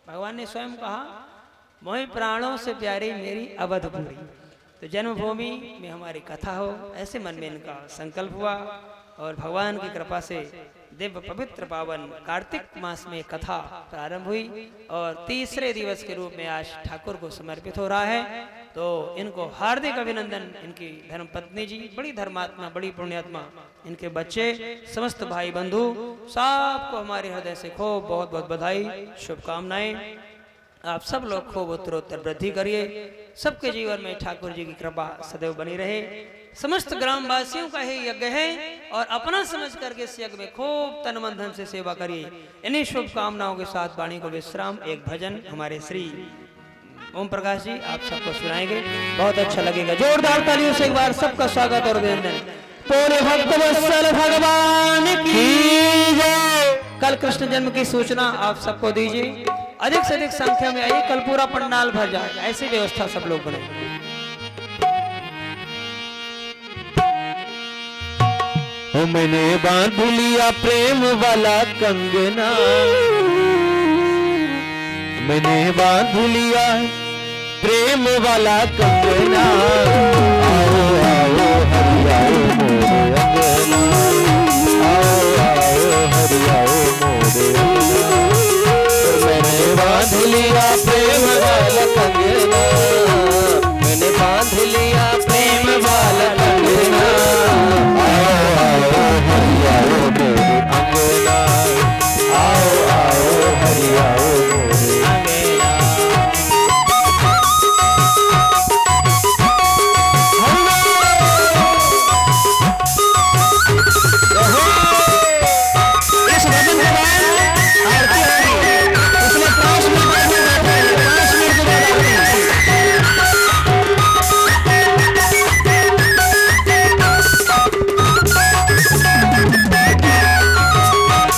भगवान ने स्वयं कहा मोहि प्राणों से प्यारी मेरी अवधपुरी, तो जन्मभूमि में हमारी कथा हो, ऐसे मन में इनका संकल्प हुआ और भगवान की कृपा से दिव्य पवित्र पावन कार्तिक मास में कथा प्रारंभ हुई और तीसरे दिवस के रूप में आज ठाकुर को समर्पित हो रहा है। तो इनको हार्दिक अभिनंदन। इनकी धर्म पत्नी जी बड़ी धर्मात्मा, बड़ी पुण्यात्मा, इनके बच्चे, समस्त भाई बंधु सबको हमारे हृदय से खूब बहुत बहुत बधाई, शुभकामनाएं। आप सब लोग खूब उत्तरोत्तर वृद्धि करिए, सबके जीवन में ठाकुर जी की कृपा सदैव बनी रहे। समस्त ग्रामवासियों का ही यज्ञ है और अपना समझ करके इस यज्ञ में खूब तन मन धन से सेवा करिए। इन्हीं शुभकामनाओं के साथ वाणी को विश्राम एक भजन हमारे श्री ओम प्रकाश जी आप सबको सुनाएंगे, बहुत अच्छा लगेगा। जोरदार तालियों से एक बार सबका स्वागत और अभिनंदन। पूरे भक्त वत्सल भगवान की जय। कल कृष्ण जन्म की सूचना आप सबको दीजिए, अधिक से अधिक संख्या में आइए, कल पूरा पंडाल भर जाए, ऐसी व्यवस्था सब लोग बनाए। मैंने बांध लिया प्रेम वाला कंगना, मैंने बांध लिया प्रेम वाला कंगना, आओ आओ हरि आओ मोरे अंगना, आओ आओ हरि आओ मोरे अंगना। मैंने बांध लिया प्रेम वाला कंगना, मैंने बांध लिया प्रेम वाला कंगना, आओ आओ हरि आओ मोरे अंगना, आओ आओ हरि आओ मोरे अंगना। इस भजन के बाद आरती होगी, उसमें 5 मिनट बाद में बैठे हैं, 5 मिनट के बाद आरती होगी।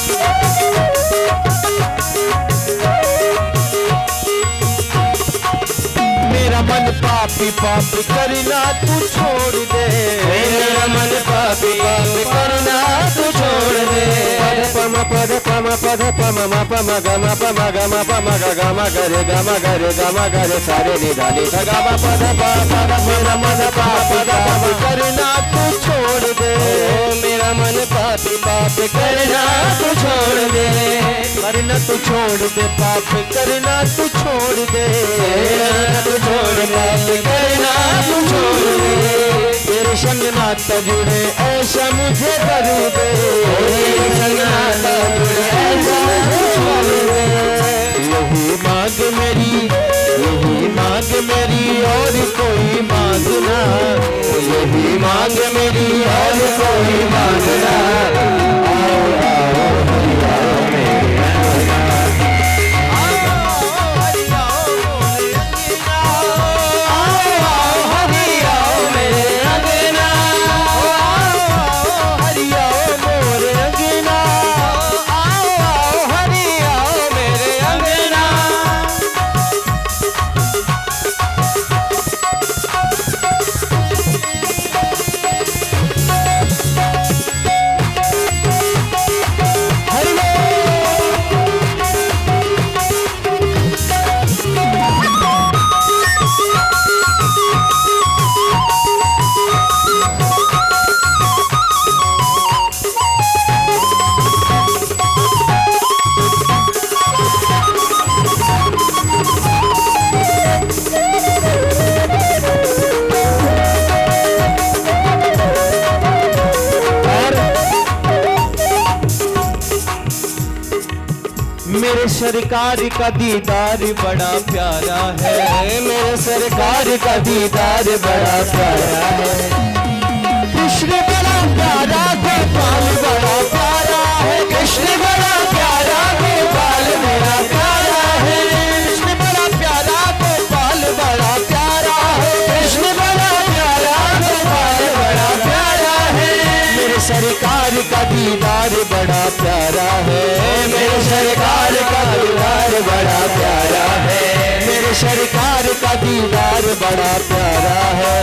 मेरा मन पापी पापी करना तू छोड़ दे, मेरा मन पापी पापी करना तू छोड़ दे। पद पम पद पम म पम गम पम गम पम गम गरे सारे निधानी गम पद पद। मेरा मन पापी पापी करना तू छोड़ दे, मेरा मन पापी पापी करना तू छोड़ दे, करना तू छोड़ दे, पाप करना तू छोड़ दे, तू छोड़ पाप करना तू छोड़ दे। तेरे संग नाता जुड़े ऐसा मुझे कर दे, तेरे संग नाता जुड़े ऐसा मुझे कर दे। यही मांग मेरी, यही मांग मेरी और कोई मांग ना, यही मांग मेरी और कोई मांग ना। आओ आओ हरि आओ मेरे अंगना, आओ हरि आओ मोरे अंगना, आओ आओ हरि आओ मेरे अंगना, आओ हरि आओ मोरे अंगना, आओ आओ हरि आओ मेरे अंगना। सरकार का दीदार बड़ा प्यारा है, मेरे सरकार का दीदार बड़ा प्यारा है। कृष्ण बड़ा प्यारा गोपाल बड़ा प्यारा है, कृष्ण बड़ा प्यारा गोपाल मेरा प्यारा है। कृष्ण बड़ा प्यारा गोपाल बड़ा प्यारा है, कृष्ण बड़ा प्यारा गोपाल बड़ा प्यारा है। मेरे सरकार का दीदार बड़ा प्यारा है, मेरे सरकार का दीदार बड़ा प्यारा है, मेरे सरकार का दीदार बड़ा प्यारा है।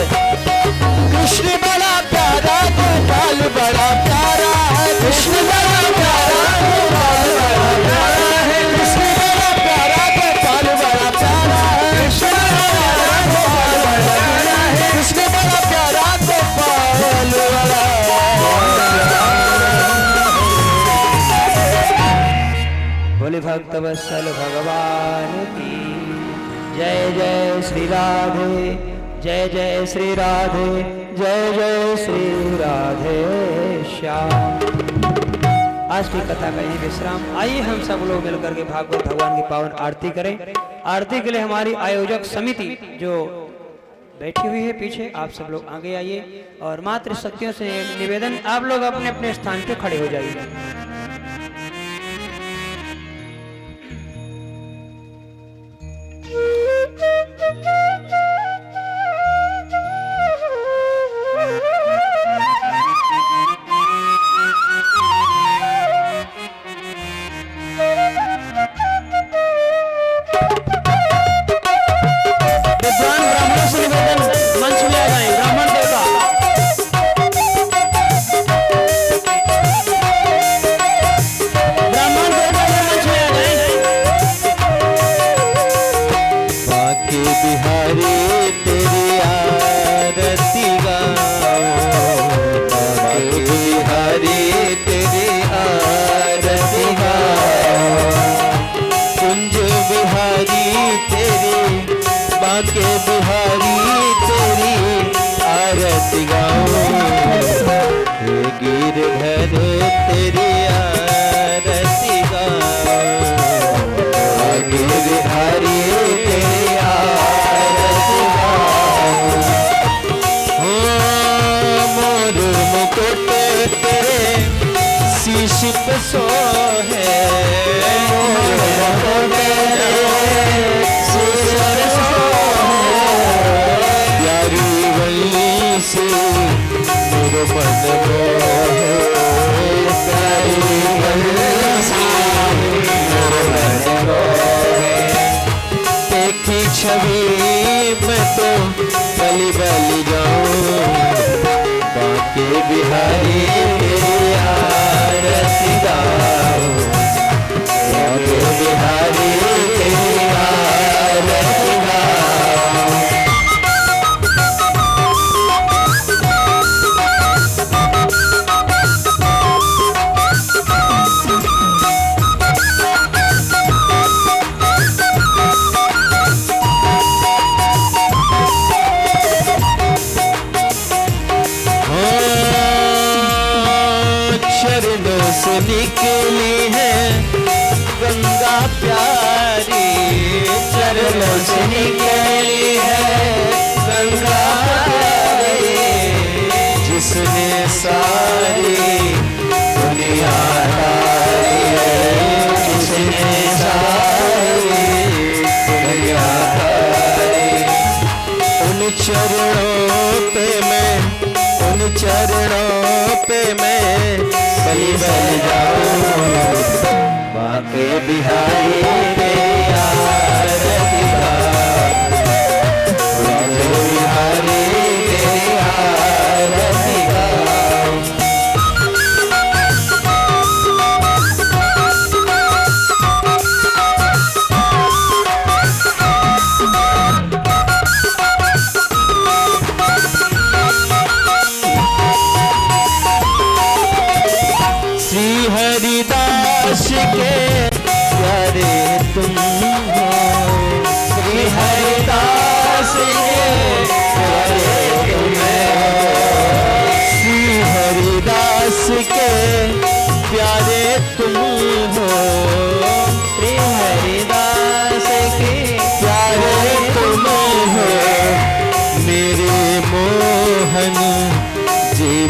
कृष्ण बड़ा प्यारा गोपाल बड़ा प्यारा है, कृष्ण बड़ा प्यारा गोपाल बड़ा प्यारा है, कृष्ण बड़ा प्यारा गोपाल बड़ा प्यारा है, कृष्ण बड़ा प्यारा गोपाल बड़ा प्यारा है, कृष्ण बड़ा प्यारा गोपाल बड़ा। बोले भक्त वत्सल भगवान की जय। जय श्री राधे, जय जय श्री राधे, जय जय श्री राधे श्याम। आज की कथा का यही विश्राम। आइए हम सब लोग मिलकर के भागवत भगवान की पावन आरती करें। आरती के लिए हमारी आयोजक समिति जो बैठी हुई है पीछे, आप सब लोग आगे आइए और मातृ शक्तियों से निवेदन, आप लोग अपने अपने स्थान पे खड़े हो जाइए। छवि में तो बलि बलि जाऊं, बाके बिहारी तेरी आरती गाऊं, बाके बिहारी तेरी आरती गाऊं। निकली है गंगा प्यारी, चरणों से निकली है गंगा प्यारी, जिसने सारी दुनिया तारी, जिसने सारी दुनिया तारी। उन चरणों पे मैं, उन चरणों पे मैं बलि बन जाऊं, बाके बिहारी तेरी आरती गाऊं, बाके बिहारी तेरी आरती गाऊं। हरिदास के प्यारे तुम हो, श्री हरिदास के प्यारे तुम हो, श्री हरिदास के प्यारे तुम हो, श्री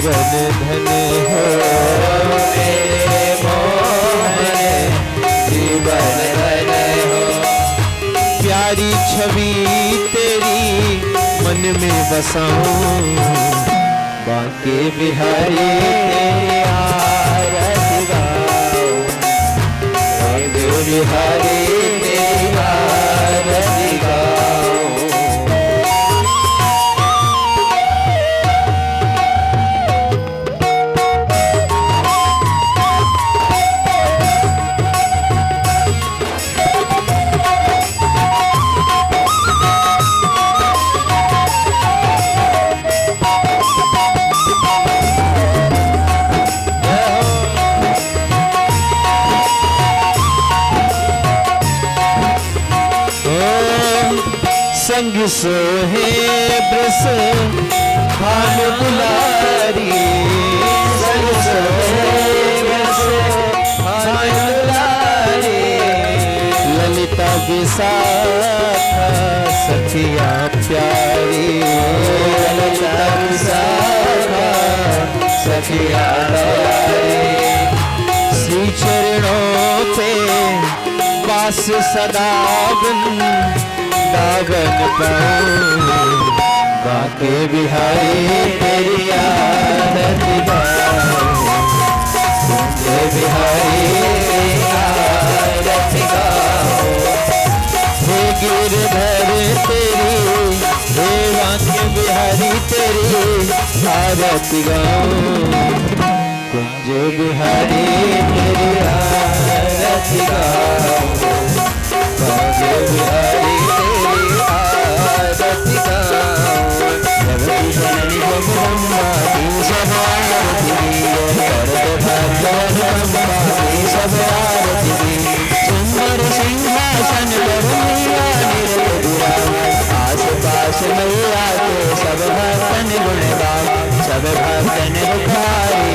जीवन धन हो मेरे मोहन जीवन धन हो। प्यारी छवि तेरी मन में बसाऊं बांके बिहारी तेरी आरती गाऊं बिहारी तेरी आरती गाऊं। संग सोहे ब्रस भान दुलारी संग सोहे ब्रस भान दुलारी ललिता विशाखा सखिया प्यारी ललिता विशाखा सखिया प्यारी। श्री चरणों पे वास सदा दावन पाऊं बांके बिहारी तेरी आरती गाऊं बांके बिहारी तेरी आरती गाऊं। हे गिरधर तेरी हे बांके बिहारी तेरी आरती गाऊं कुंज बिहारी तेरी आरती गाऊं बांके बिहारी तेरी आरती गाऊं। जगती जननी जगदम्बा की सब आरती करत भाग्यवंता की सब आरती। सुंदर सिंहासन पर मैया निरत विराज आस पास मैया के सब भक्तन गुण गाओ सब भक्तन दुखारी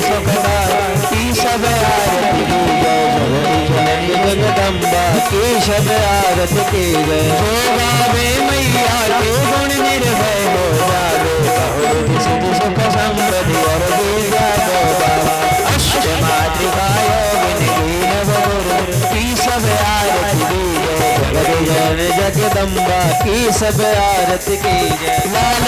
सुखदाई की सब आरती जगती जननी जगदम्बा की सब आरती की जय। हो गावे मैया के गुण निर्भय हो जावे बहु सिद्धि सुख संपत्ति और विद्या को पावा अष्ट मातृका योगिनी नवगुरु की सब आरती की जय। जगत जन जगदम्बा की सब आरती की जय। लाल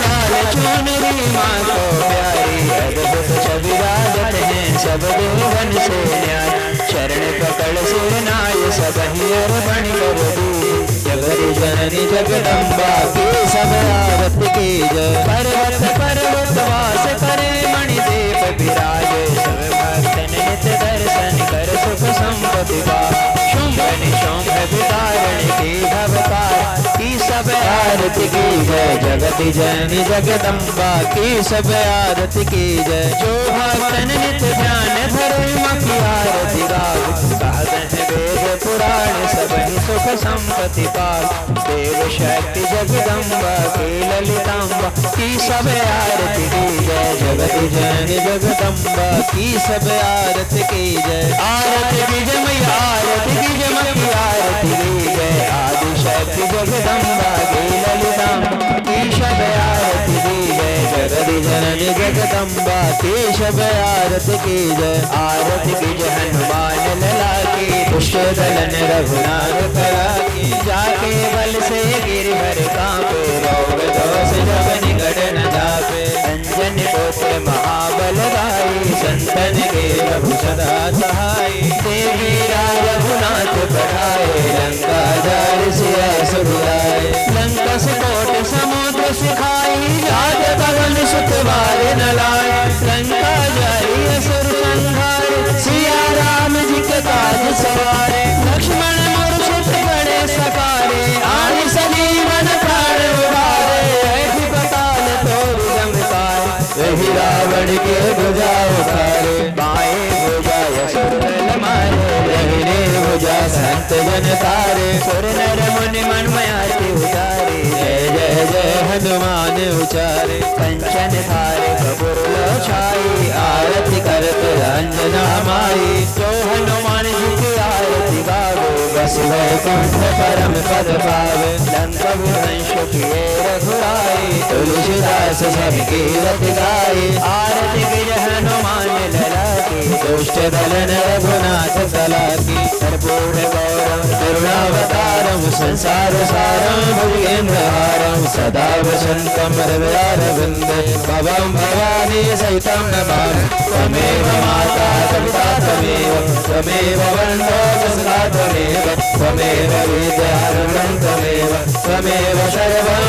लाल चुनरी माँ को प्यारी अद्भुत छवि राजत है सब देवन से न्याय चरण पकड़ से नाय सब ही अर्पण कर दी। जगत जननी जगदम्बा की सब आरती की जय। पर्वत पर्वत वास करे मणिदेव विराजे सब भक्तन नित्य दर्शन कर सुख संपत्ति पाए। शुंभ निशुंभ विदारण की भवतार की सब आरती की जय। जगत जननी जगदम्बा की सब आरती की जय। जो भक्तन नित्य ध्यान धरे मखी आरती गाओ कहते हैं वेद पुराण सब ही सुख संपत्ति पाओ। देव शक्ति जगदम्बा की ललिताम्बा की सब आरती की जय। जगत जननी जगदम्बा की सब आरती की जय। आरती की जय मैया आरती की जय मखी आरती की जय। आदि शक्ति जगदम्बा की ललिताम्बा की सब आरती की जय। जगत जननी जगदम्बा की सब आरती की जय। आरती की जय हनुमान लला की दुष्ट दलन रघुनाथ कला की जाके बल से गिरधर कांपे रोग दोष जब निकट न जापे। अंजन पुत्र महाबल राई संतन के प्रभु सदा सहाय। देवी रघुनाथ पढ़ाए लंका जाल सिया सुराए। लंका से कोट समुद्र सिखाई राज भवन सुख वारे न लाए। लंका जाई असुर संहारे सिया राम जी के काज सवारे। लक्ष्मण मूर्छित गणे सकारे आनि सजीवन प्राण उबारे। ऐसी पताल तोड़ जमकारे वही रावण के भुजा उतारे। बाएं भुजा असुर नर मारे दाहिने भुजा संत जन तारे। सुर नर मुनि मन में आरती उतारे जय जय जय हनुमान उचारे। कंचन थारे कपूर छाई आरती करत अंजना माई। जो हनुमान जी की आरती गावे बस शिव कुंठ परम पद पावे लंक विभंश किए रघुराई तुलसीदास सबकी रत गाई आरती की हनुमान लला की दुष्ट दलन रघुनाथ कला की कर्पूर गौरम करुणावतारम संसार सारम भुजगेन्द्रहारम सदा वसंतम हृदयारविंदे भवं भवानी सहितं नमामि त्वमेव माता पिता त्वमेव बन्धो सदा त्वमेव त्वमेव विद्यारम्भं त्वमेव सर्वं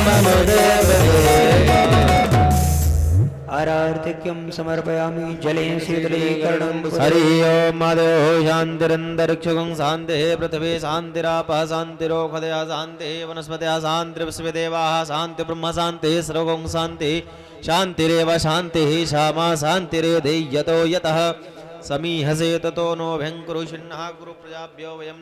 मम देवदेव आरार्तिक्यं समर्पयामि जलेन शीतलीकरणं हरि ओम माधव शांतिरंतरिक्षं शांति पृथ्वी शांतिरापः शांतिरोषधयः शांति वनस्पतयः शांतिर्विश्वदेवाः शांति ब्रह्म शांति सर्वं शांति शांतिरेव शांतिः क्षमा शांतिरेधि यतो यतः समीहसे ततो नो भयङ्करो शिन्नः गुरु प्रजाभ्यो वयं